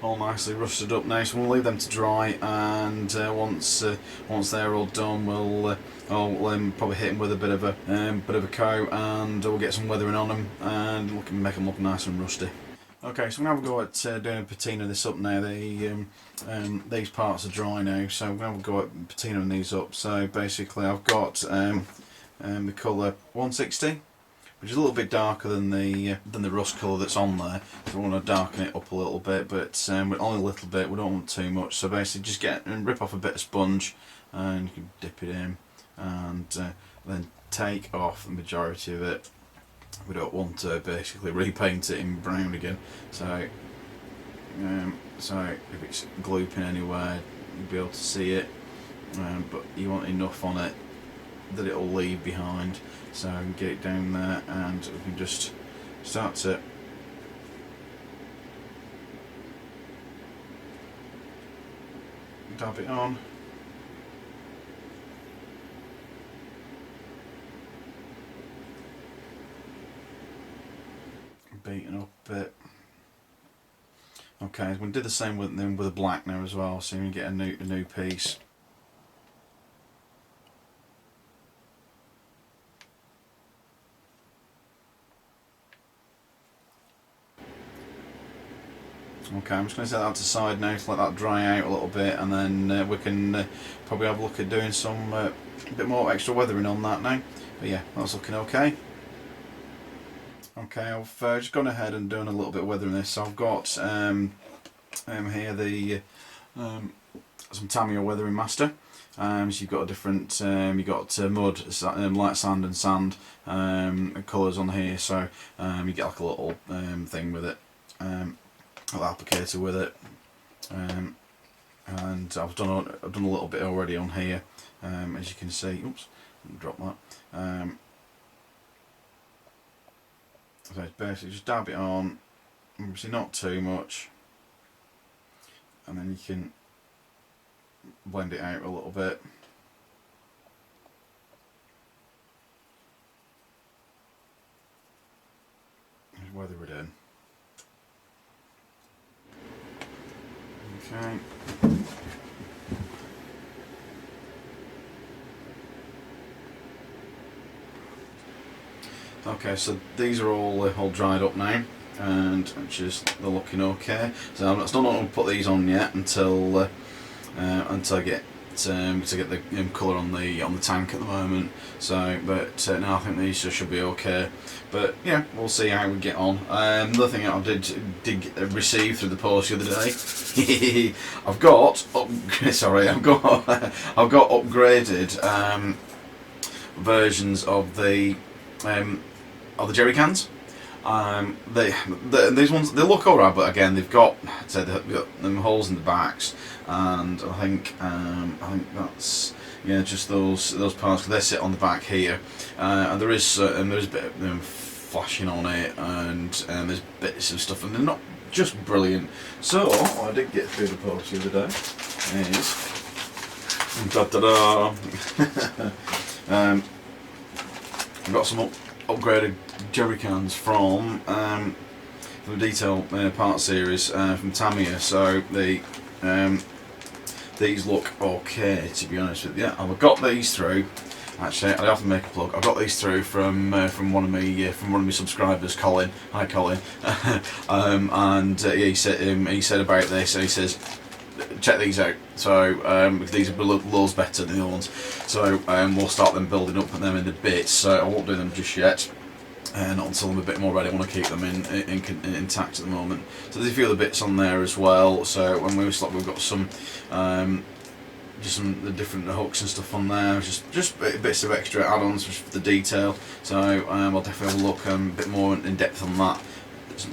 all nicely rusted up now, so we'll leave them to dry, and once they're all done, I'll probably hit them with a bit of a coat, and we'll get some weathering on them and make them look nice and rusty. Okay, so we're going to have a go at doing a patina this up now. These parts are dry now, so we're going to have a go at patinaing these up. So basically, I've got the colour 160. Which is a little bit darker than the rust colour that's on there. So we want to darken it up a little bit, but only a little bit. We don't want too much. So basically, just get and rip off a bit of sponge, and you can dip it in, and then take off the majority of it. We don't want to basically repaint it in brown again. So if it's glooping anywhere, you'll be able to see it, but you want enough on it that it'll leave behind. So I can get it down there, and we can just start to dab it on. Beaten up a bit. Okay, we're going to do the same with the black now as well, so you can get a new piece. Okay, I'm just going to set that to the side now to let that dry out a little bit, and then we can probably have a look at doing some a bit more extra weathering on that now. But yeah, that's looking okay. Okay, I've just gone ahead and done a little bit of weathering this. So I've got here the some Tamiya Weathering Master. So you've got a different, you've got mud, light sand and sand colours on here. So you get like a little thing with it. Applicator with it, and I've done a little bit already on here, as you can see. Oops, drop that. So it's basically just dab it on, obviously not too much, and then you can blend it out a little bit. Just weather it in. Okay. Okay, so these are all dried up now, and they're looking okay. So I'm still not going to put these on yet until I get to get the colour on the tank at the moment. So, but no, I think these should be okay. But yeah, we'll see how we get on. Another thing I did receive through the post the other day, I've got upgraded versions of the jerry cans. These ones, they look alright, but again they've got them holes in the backs, and I think that's just those parts, because they sit on the back here, and there is a bit of flashing on it, and there's bits of stuff, and they're not just brilliant. So what I did get through the post the other day is I've got some upgraded jerry cans from the Detail part series from Tamiya. So the these look okay, to be honest with you. I've got these through. Actually, I have to make a plug. I got these through from one of my subscribers, Colin. Hi, Colin. And yeah, he said about this. And he says, check these out. So these are loads better than the other ones. So we'll start them building up and them in the bits. So I won't do them just yet. Not until I'm a bit more ready. I want to keep them intact at the moment. So there's a few other bits on there as well. So when we've got some. Just some of the different hooks and stuff on there, just bits of extra add-ons for the detail. So I'll definitely have a look a bit more in depth on that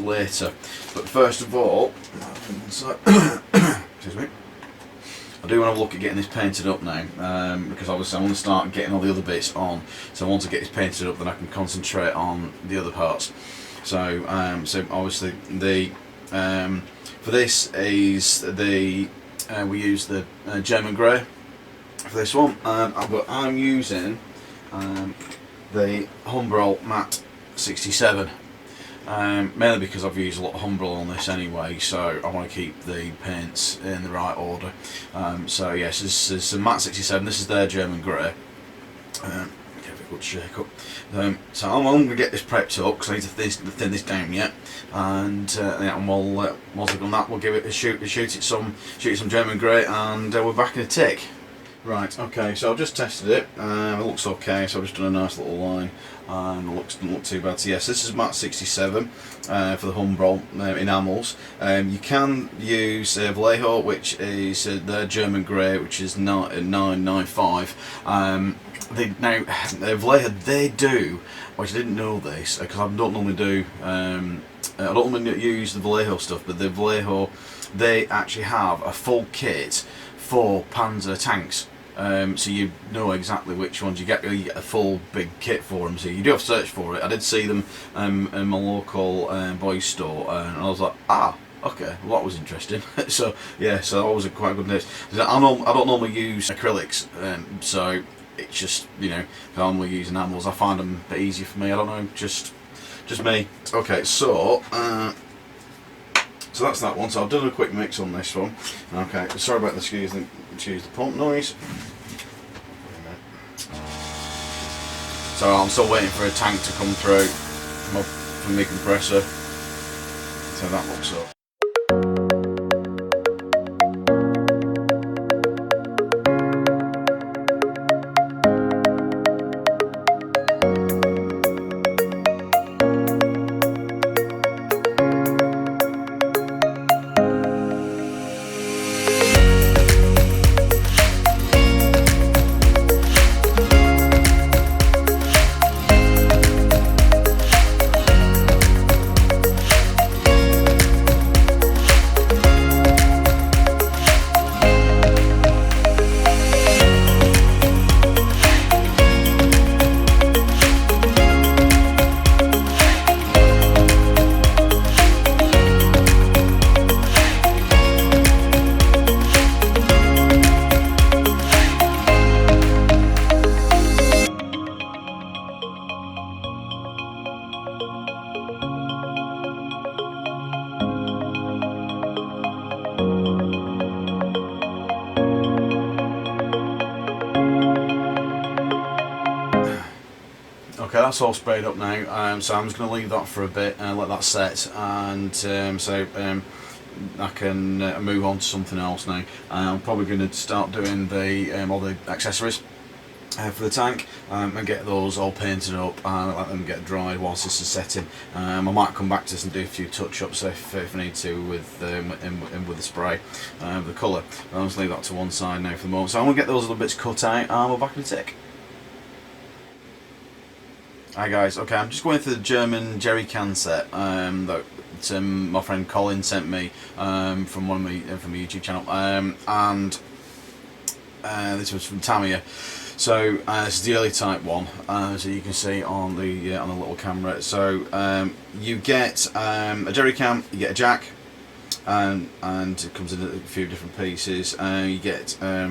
later. But first of all, excuse me, I do want to have a look at getting this painted up now, because obviously I want to start getting all the other bits on. So once I get this painted up, then I can concentrate on the other parts. So so obviously the for this is the we use the German grey for this one, but I'm using the Humbrol Matte 67, mainly because I've used a lot of Humbrol on this anyway, so I want to keep the paints in the right order. So yes, this is a Matte 67, this is their German grey. Give it a good shake up. So I'm going to get this prepped up because I need to thin this down yet, and yeah, and once I've done that, we'll give it a shoot it some German grey, and we're back in a tick. Right, okay, so I've just tested it. It looks okay, so I've just done a nice little line, and it doesn't look too bad. So yes, this is Matte 67 for the Humbrol enamels. You can use Vallejo, which is their German grey, which is 995. Now Vallejo, they do, which I didn't know this because I don't normally do. I don't normally use the Vallejo stuff, but the Vallejo, they actually have a full kit for Panzer tanks. So you know exactly which ones you get a full big kit for them. So you do have to search for it. I did see them in my local boys store, and I was like, okay, well that was interesting. So yeah, so that was a quite good news. I don't normally use acrylics, so it's just, you know, if I normally use enamels, I find them a bit easier for me. I don't know, just me. Okay, so so that's that one. So I've done a quick mix on this one. Okay, sorry about the excuse the pump noise. So I'm still waiting for a tank to come through from my compressor. So that looks up. Okay, that's all sprayed up now, so I'm just going to leave that for a bit and let that set, and so I can move on to something else now. I'm probably going to start doing all the accessories for the tank, and get those all painted up and let them get dried whilst this is setting. I might come back to this and do a few touch-ups if I need to with the spray, the colour. I'll just leave that to one side now for the moment. So I'm going to get those little bits cut out and we're back in a tick. Hi guys, okay, I'm just going through the German jerry can set that my friend Colin sent me from from my YouTube channel, and this was from Tamiya. So this is the early type one, so you can see on the little camera. So you get a jerry can, you get a jack, and it comes in a few different pieces. You get a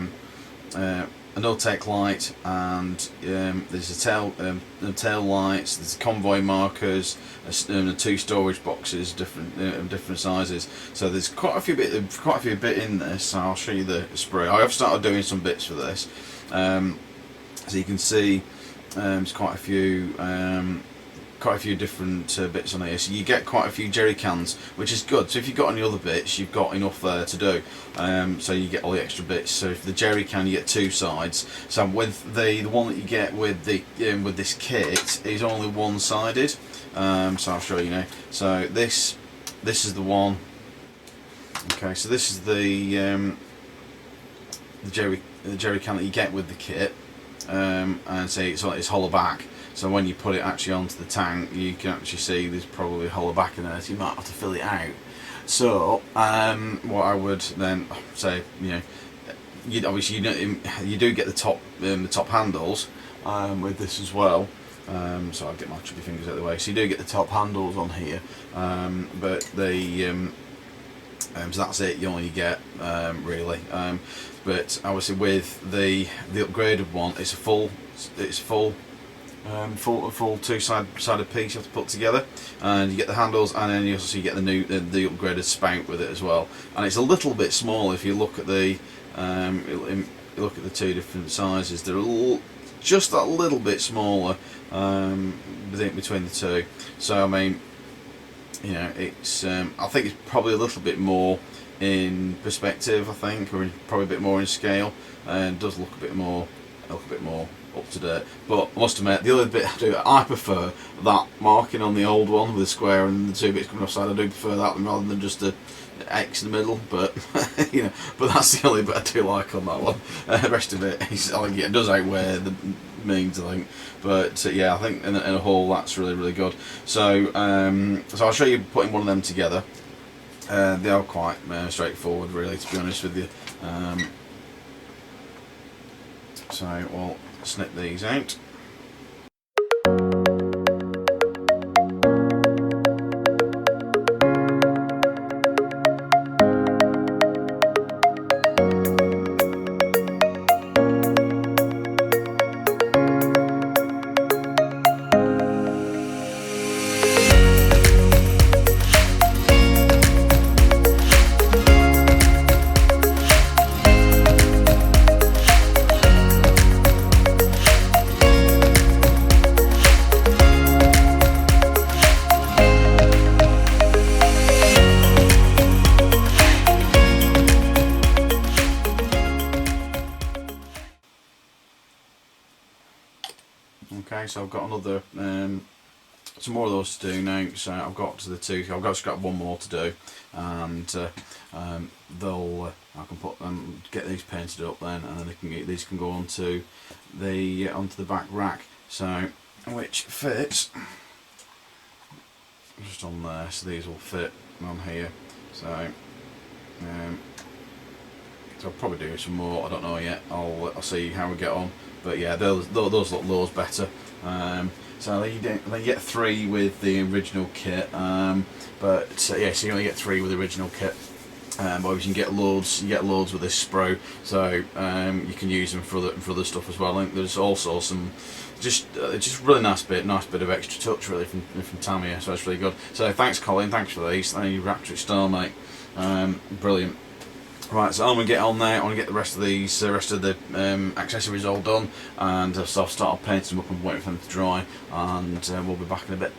no-take light, and there's the tail lights. There's convoy markers, the 2 storage boxes, different sizes. So there's quite a few bit in this. So I'll show you the spray. I have started doing some bits for this, so you can see there's quite a few different bits on here. So you get quite a few jerry cans, which is good. So if you've got any other bits, you've got enough there to do. So you get all the extra bits. So for the jerry can, you get 2 sides. So with the one that you get with the with this kit is only one-sided. So I'll show you now. So this is the one. Okay, so this is the jerry can that you get with the kit, and say it's hollow back. So when you put it actually onto the tank, you can actually see there's probably a hollow back in there, so you might have to fill it out. So what I would then say, you obviously you do get the top handles with this as well. So I'll get my chubby fingers out of the way. So you do get the top handles on here, but the so that's it. You only get really. But obviously with the upgraded one, it's a full 2-sided piece you have to put together, and you get the handles, and then you also get the upgraded spout with it as well. And it's a little bit small if you look at the 2 different sizes. They're just that little bit smaller between the 2. So I mean, it's I think it's probably a little bit more in perspective, I think, or probably a bit more in scale, and it does look a bit more up to date. But I must admit, the other bit I prefer that marking on the old one with the square and the 2 bits coming offside. I do prefer that rather than just a X in the middle. But but that's the only bit I do like on that one. The rest of it, I think it does outweigh the means, I think. But yeah, I think in a whole that's really good. So so I'll show you putting one of them together. They are quite straightforward, really, to be honest with you. So we'll snip these out. Okay, so I've got another some more of those to do now. So I've got to the 2. I've got to scrap one more to do, and I can put get these painted up then, and then these can go onto the back rack. So which fits just on there. So these will fit on here. So I'll probably do some more. I don't know yet. I'll see how we get on. But yeah, those look loads better. So you get 3 with the original kit. But yeah, so you only get 3 with the original kit. But obviously you get loads with this sprue. So you can use them for other stuff as well. I think there's also some just really nice bit of extra touch really from Tamiya. So it's really good. So thanks, Colin. Thanks for these. You're absolute star, mate. Brilliant. Right, so I'm going to get on there. I want to get the rest of the accessories all done, and so I'll start painting them up and waiting for them to dry, and we'll be back in a bit.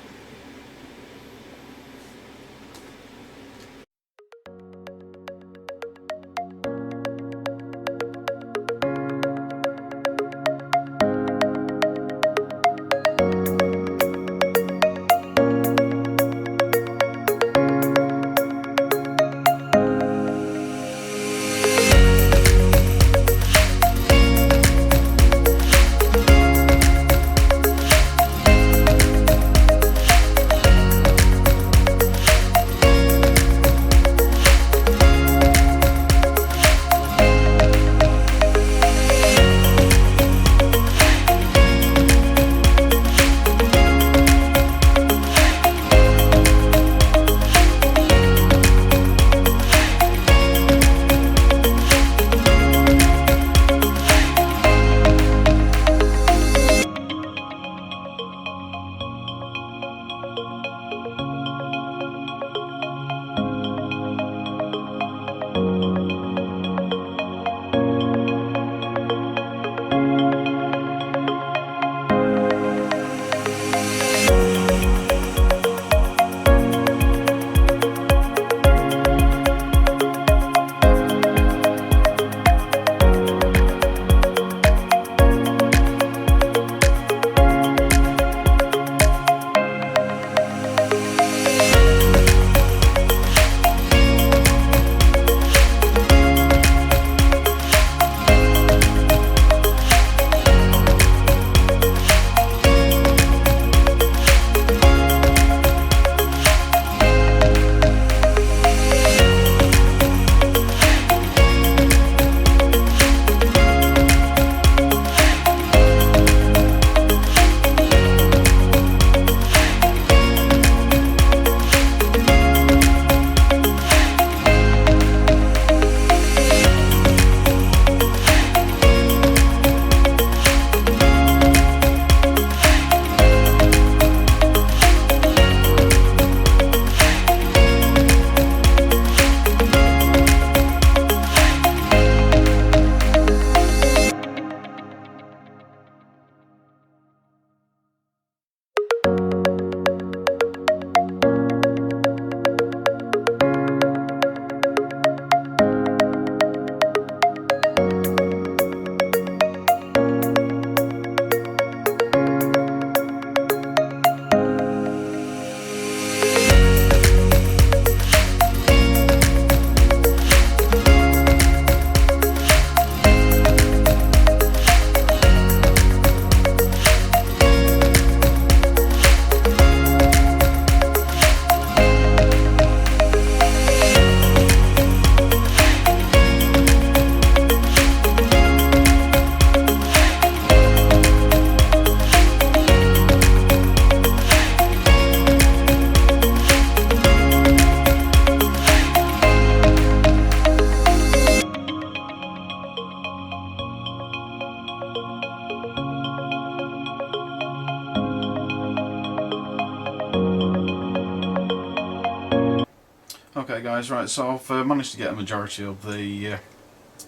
Okay guys, right, so I've managed to get a majority of the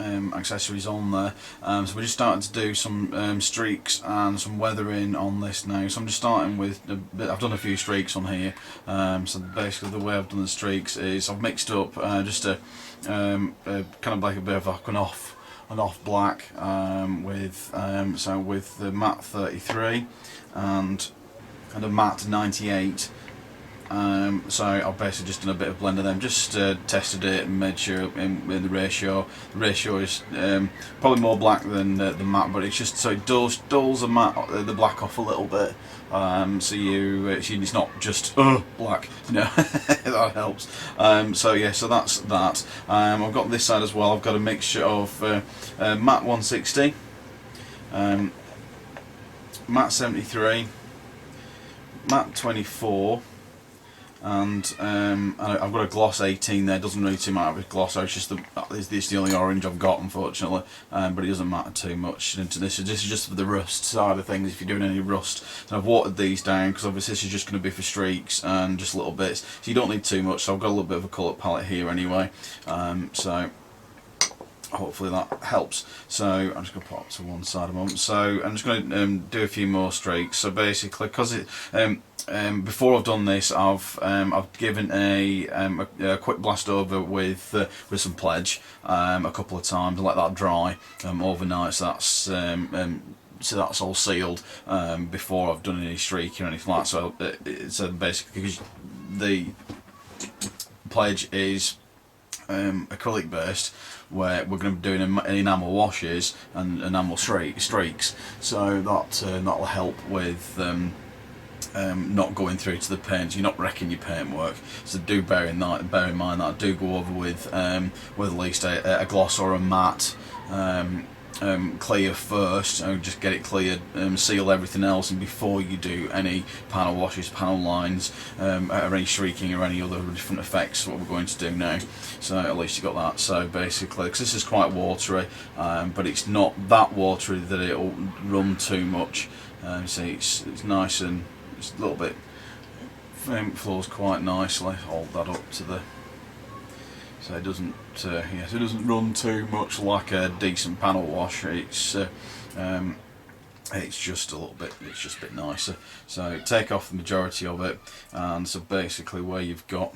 accessories on there, so we're just starting to do some streaks and some weathering on this now. So I'm just starting with I've done a few streaks on here. So basically the way I've done the streaks is I've mixed up just a kind of like a bit of like an off black with the matte 33 and a matte 98. So I've basically just done a bit of blend of them, just tested it and made sure in the ratio. The ratio is probably more black than the matte, but it's just so it dulls the black off a little bit. So it's not just black, you know. That helps. So yeah, so that's that. I've got this side as well. I've got a mixture of matte 160, matte 73, matte 24. And I've got a gloss 18 there. It doesn't really too matter with gloss. It's just it's the only orange I've got, unfortunately. But it doesn't matter too much. And this is just for the rust side of things. If you're doing any rust, and I've watered these down because obviously this is just going to be for streaks and just little bits. So you don't need too much. So I've got a little bit of a colour palette here anyway. So hopefully that helps. So I'm just going to put it to one side a moment. So I'm just going to do a few more streaks. So basically, because it before I've done this, I've given a quick blast over with some pledge a couple of times, let that dry overnight. So that's all sealed before I've done any streaking or anything like that. So basically, because the pledge is acrylic based, where we're going to be doing enamel washes and enamel streaks, so that'll help with not going through to the paint. You're not wrecking your paintwork. So do bear in mind that I do go over with at least a gloss or a matte clear first, and just get it cleared, seal everything else, and before you do any panel washes, panel lines, or any streaking or any other different effects, what we're going to do now. So at least you got that. So basically, because this is quite watery, but it's not that watery that it'll run too much. See, it's nice and it's a little bit flows quite nicely. Hold that up to the. So it doesn't, it doesn't run too much like a decent panel wash. It's just a little bit, it's just a bit nicer. So take off the majority of it, and so basically where you've got,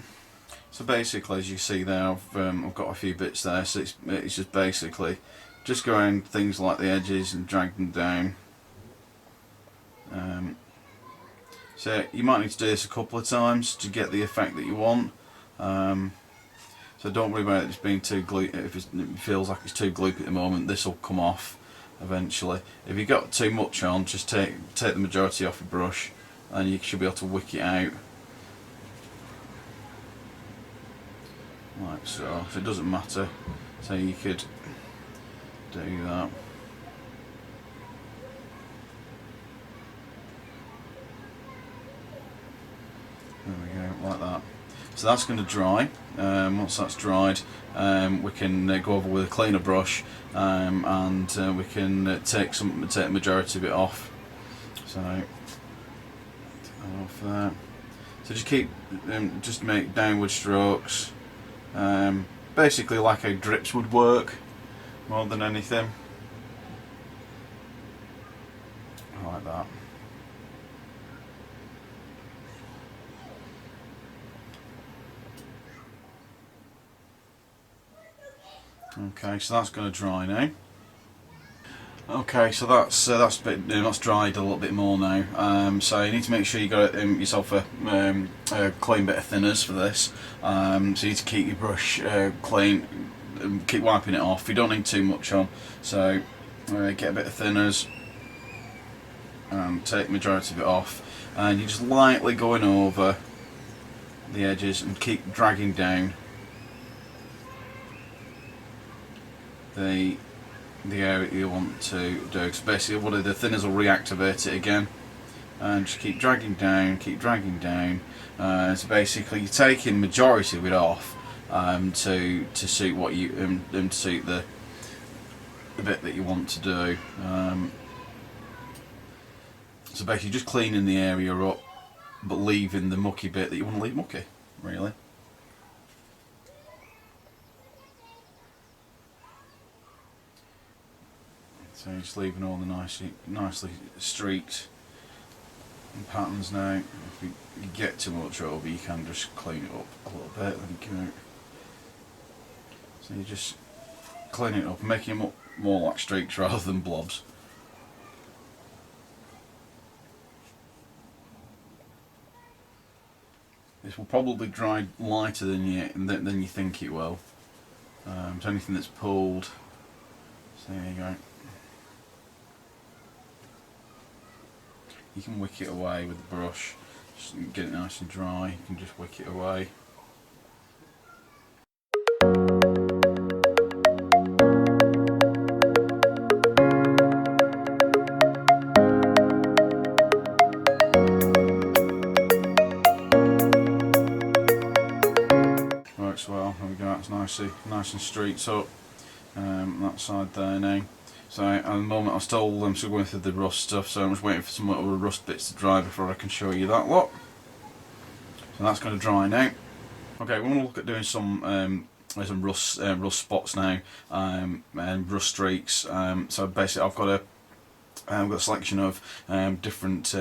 so basically as you see there, I've got a few bits there. So it's just basically just go around things like the edges and drag them down. So you might need to do this a couple of times to get the effect that you want. So don't worry about it just being too gloopy. If it feels like it's too gloopy at the moment, this will come off eventually. If you've got too much on, just take the majority off your brush, and you should be able to wick it out. Like so. So it doesn't matter. So you could do that. There we go, like that. So that's going to dry. Once that's dried, we can go over with a cleaner brush, and we can take the majority of it off. So off there. So just keep, just make downward strokes, basically like how drips would work, more than anything, like that. Okay, so that's going to dry now. Okay, so that's dried a little bit more now. So you need to make sure you got yourself a clean bit of thinners for this. So you need to keep your brush clean, keep wiping it off. You don't need too much on. So get a bit of thinners and take the majority of it off, and you're just lightly going over the edges and keep dragging down the area you want to do. So basically what the thinners will reactivate it again, and just keep dragging down, so basically you're taking majority of it off to suit what you to suit the bit that you want to do. So basically just cleaning the area up, but leaving the mucky bit that you want to leave mucky, really. So you're just leaving all the nicely streaked patterns now. If you get too much over, you can just clean it up a little bit. So you're just cleaning it up, making them more like streaks rather than blobs. This will probably dry lighter than you think it will. So anything that's pulled. So there you go. You can wick it away with the brush. Just get it nice and dry. You can just wick it away. Works well. There we go. It's nice and streaked up. That side there now. So at the moment I'm still going through the rust stuff, so I'm just waiting for some little rust bits to dry before I can show you that lot. So that's going to dry now. Okay, we're going to look at doing some rust spots now, and rust streaks. So basically I've got a selection of different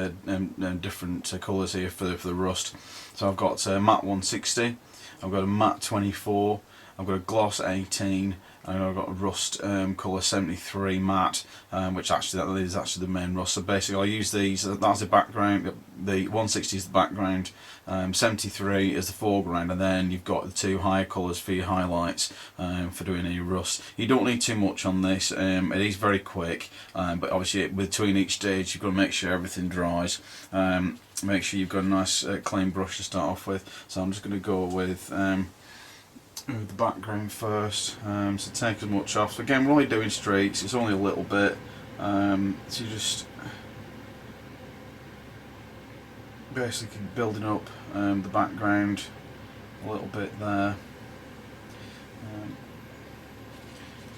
colours here for the rust. So I've got a matte 160, I've got a matte 24, I've got a gloss 18, and I've got a rust colour 73 matte, which that is actually the main rust. So basically I use these, that's the background, the 160 is the background, 73 is the foreground, and then you've got the two higher colours for your highlights for doing any rust. You don't need too much on this, it is very quick, but obviously between each stage you've got to make sure everything dries. Make sure you've got a nice clean brush to start off with. So I'm just going to go with the background first, so take as much off. So again, we're only doing streaks, it's only a little bit, so you just basically building up the background a little bit there.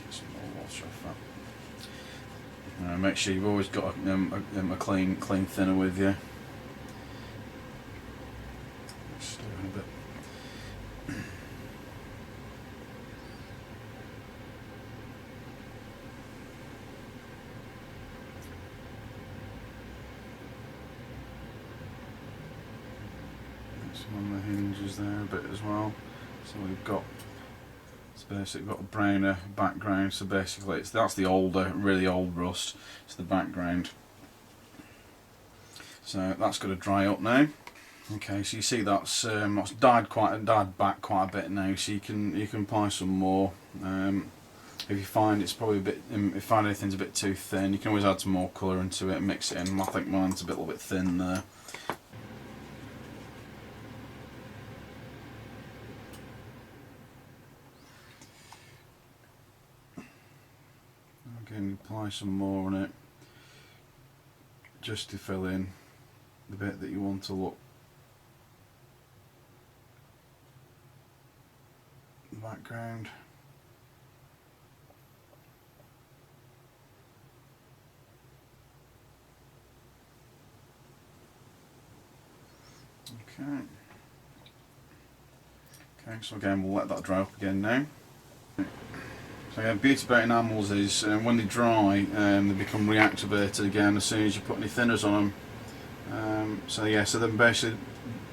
Get some more wash off that. Make sure you've always got a clean thinner with you. Just doing a bit. On the hinges there a bit as well. So we've got, it's basically got a browner background, so basically that's the older, really old rust, it's the background. So that's got to dry up now. Okay, so you see that's died back quite a bit now, so you can apply some more. If you find it's probably a bit, if you find anything's a bit too thin, you can always add some more colour into it and mix it in. I think mine's a little bit thin there. Again, apply some more on it, just to fill in the bit that you want to look. The background. Okay, so again we'll let that dry up again now. So yeah, the beauty about enamels is when they dry, they become reactivated again as soon as you put any thinners on them. So yeah, so then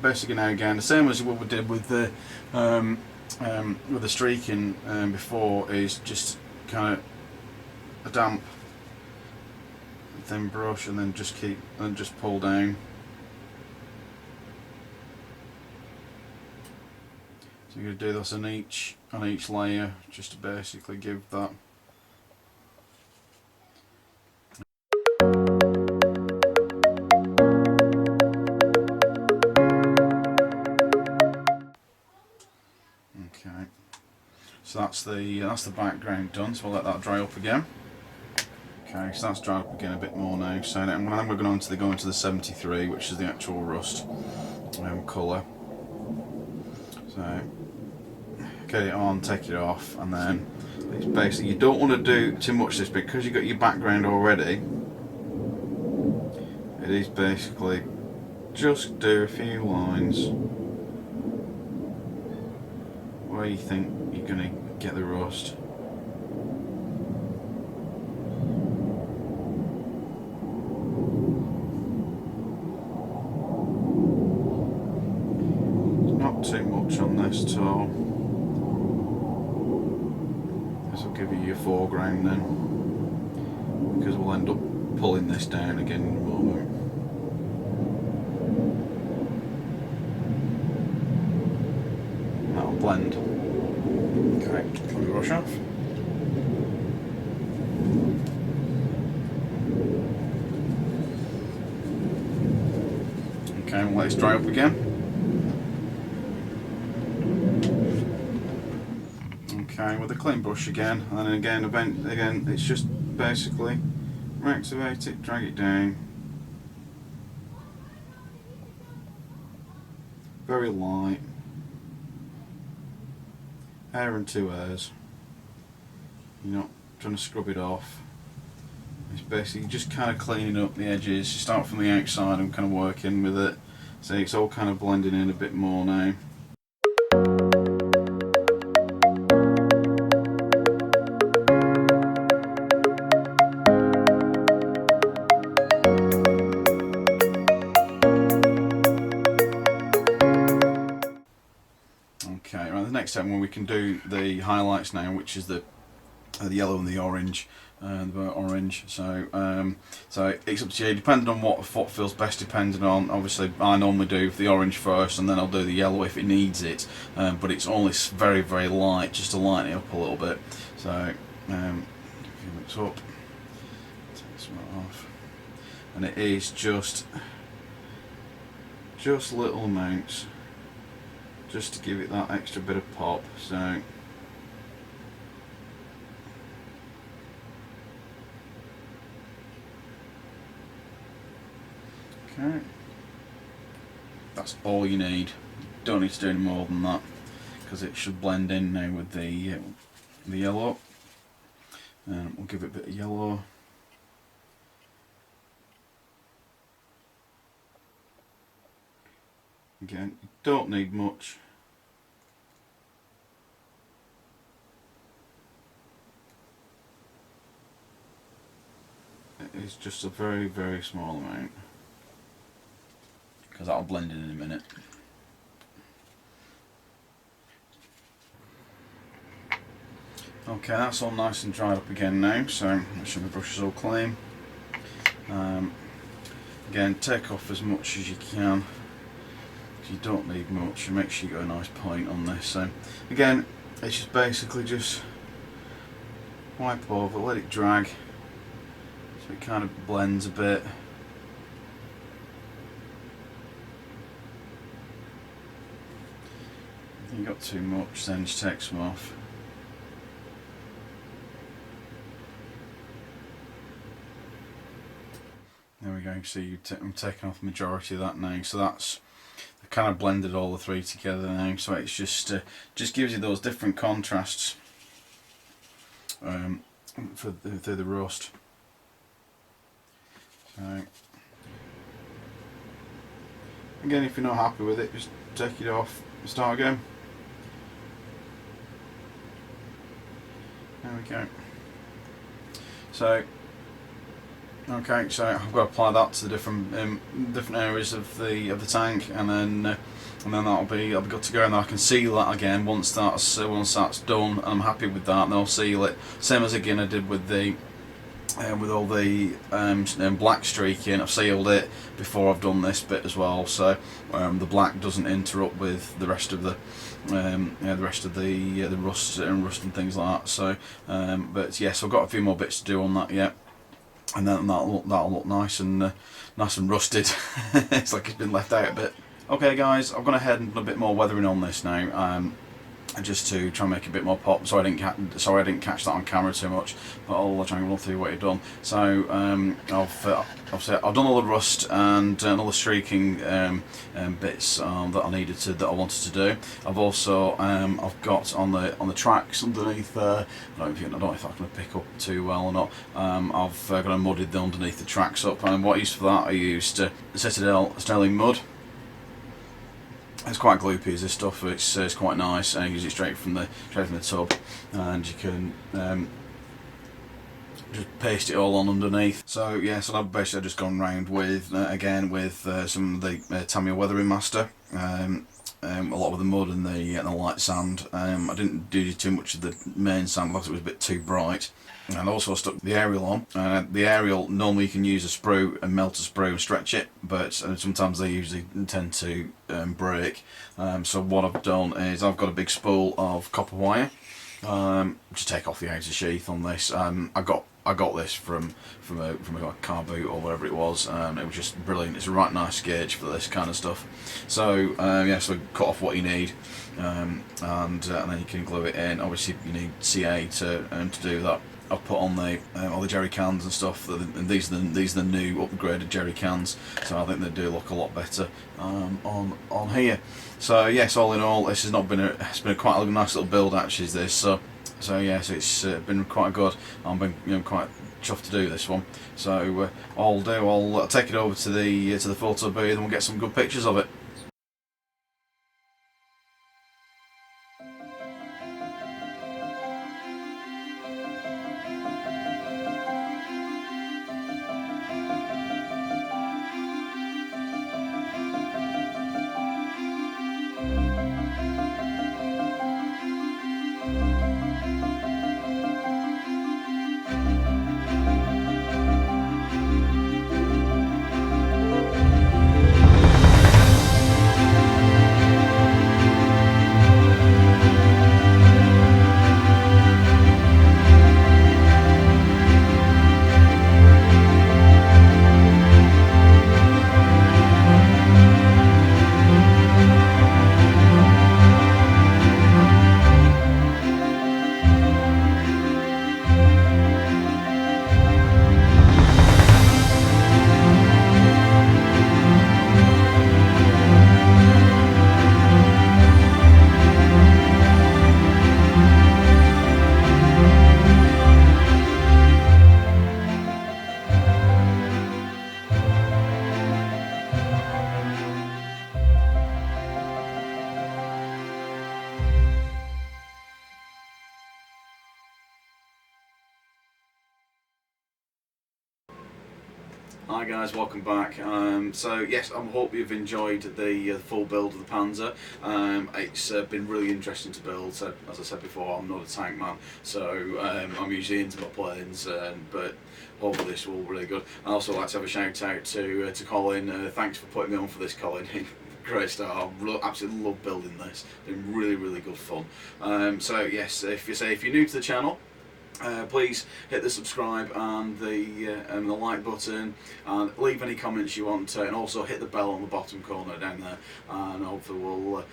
basically now again, the same as what we did with the streaking before, is just kind of a damp thin brush, and then just pull down. So you're going to do this on each layer, just to basically give that. Okay, so that's the background done. So we'll let that dry up again. Okay, so that's dried up again a bit more now. So then we're going to go into the 73, which is the actual rust colour. So get it on, take it off, and then it's basically, you don't want to do too much of this because you've got your background already. It is basically just do a few lines where you think you're going to get the rust. much on this at all. This will give you your foreground then, because we'll end up pulling this down again in a moment. That'll blend. Okay, pull the brush off. Okay, we'll let this dry up again. Okay, with a clean brush again, and then again, it's just basically reactivate it, drag it down. Very light. Hair and two hairs. You're not trying to scrub it off. It's basically just kind of cleaning up the edges. You start from the outside and kind of working with it. See, it's all kind of blending in a bit more now. Okay, right, the next step when we can do the highlights now, which is the yellow and the orange, the burnt orange. So it's up to you, depending on what feels best. Depending on, obviously, I normally do the orange first, and then I'll do the yellow if it needs it. But it's only very, very light, just to lighten it up a little bit. So a few minutes up, take some off, and it is just little amounts, just to give it that extra bit of pop. So. Okay, that's all you need. Don't need to do any more than that, because it should blend in now with the yellow. And we'll give it a bit of yellow. Again, you don't need much. It is just a very, very small amount, because that'll blend in a minute. Okay, that's all nice and dried up again now, so make sure my brush is all clean. Again, take off as much as you can, because you don't need much, and make sure you got a nice point on this. So again, it's just basically just wipe over, let it drag, so it kind of blends a bit. If you got too much, then just take some off. There we go, see I'm taking off the majority of that now, so that's kind of blended all the three together now, so it's just gives you those different contrasts through the rust. So again, if you're not happy with it, just take it off, start again. There we go. So okay, so I've got to apply that to the different areas of the tank, and then that'll be good to go, and then I can seal that again once that's done. I'm happy with that, and I'll seal it same as again I did with the with all the black streaking. I've sealed it before I've done this bit as well, so the black doesn't interrupt with the rest of the the rust and things like that. So but yes, I've got a few more bits to do on that yet, and then that'll look nice and rusted. It's like it's been left out a bit. Okay guys, I've gone ahead and done a bit more weathering on this now, just to try and make it a bit more pop. Sorry I didn't catch that on camera too much, but I'll try and run through what you've done. So I've done all the rust and all the streaking bits that I wanted to do. I've also I've got on the tracks underneath. I don't know if I can pick up too well or not. I've got to mudded the underneath the tracks up, and what I used for that, I used Citadel Sterling mud. It's quite gloopy as this stuff. It's quite nice, and you use it straight from the tub, and you can just paste it all on underneath. So yeah, so I've basically just gone round with again with some of the Tamiya Weathering Master. A lot with the mud and the light sand. I didn't do too much of the main sand because it was a bit too bright. And also stuck the aerial on. The aerial, normally you can use a sprue and melt a sprue and stretch it, but sometimes they usually tend to break. So what I've done is I've got a big spool of copper wire. To take off the outer sheath on this. I got this from a car boot or whatever it was. It was just brilliant. It's a right nice gauge for this kind of stuff. So yeah, so cut off what you need, and then you can glue it in. Obviously you need CA to do that. I've put on all the jerry cans and stuff, and these are the new upgraded jerry cans, so I think they do look a lot better on here. So yes, all in all, this has not been it's been quite a nice little build actually. This so yes, it's been quite good. I've been quite chuffed to do this one. So I'll take it over to the photo booth and we'll get some good pictures of it. Hi guys, welcome back. So yes, I hope you've enjoyed the full build of the Panzer. It's been really interesting to build. So, as I said before, I'm not a tank man, so I'm usually into my planes, but hopefully this will be really good. I'd also like to have a shout out to Colin. Thanks for putting me on for this, Colin. Great start. I absolutely love building this. It's been really good fun. So yes, if you're new to the channel, please hit the subscribe and the like button, and leave any comments you want, and also hit the bell on the bottom corner down there, and hopefully you'll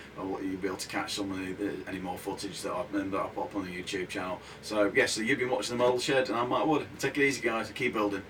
be able to catch some of any more footage that I put up on the YouTube channel. So yes, so you've been watching the Model Shed, and I'm Matt Wood. Take it easy guys, and keep building.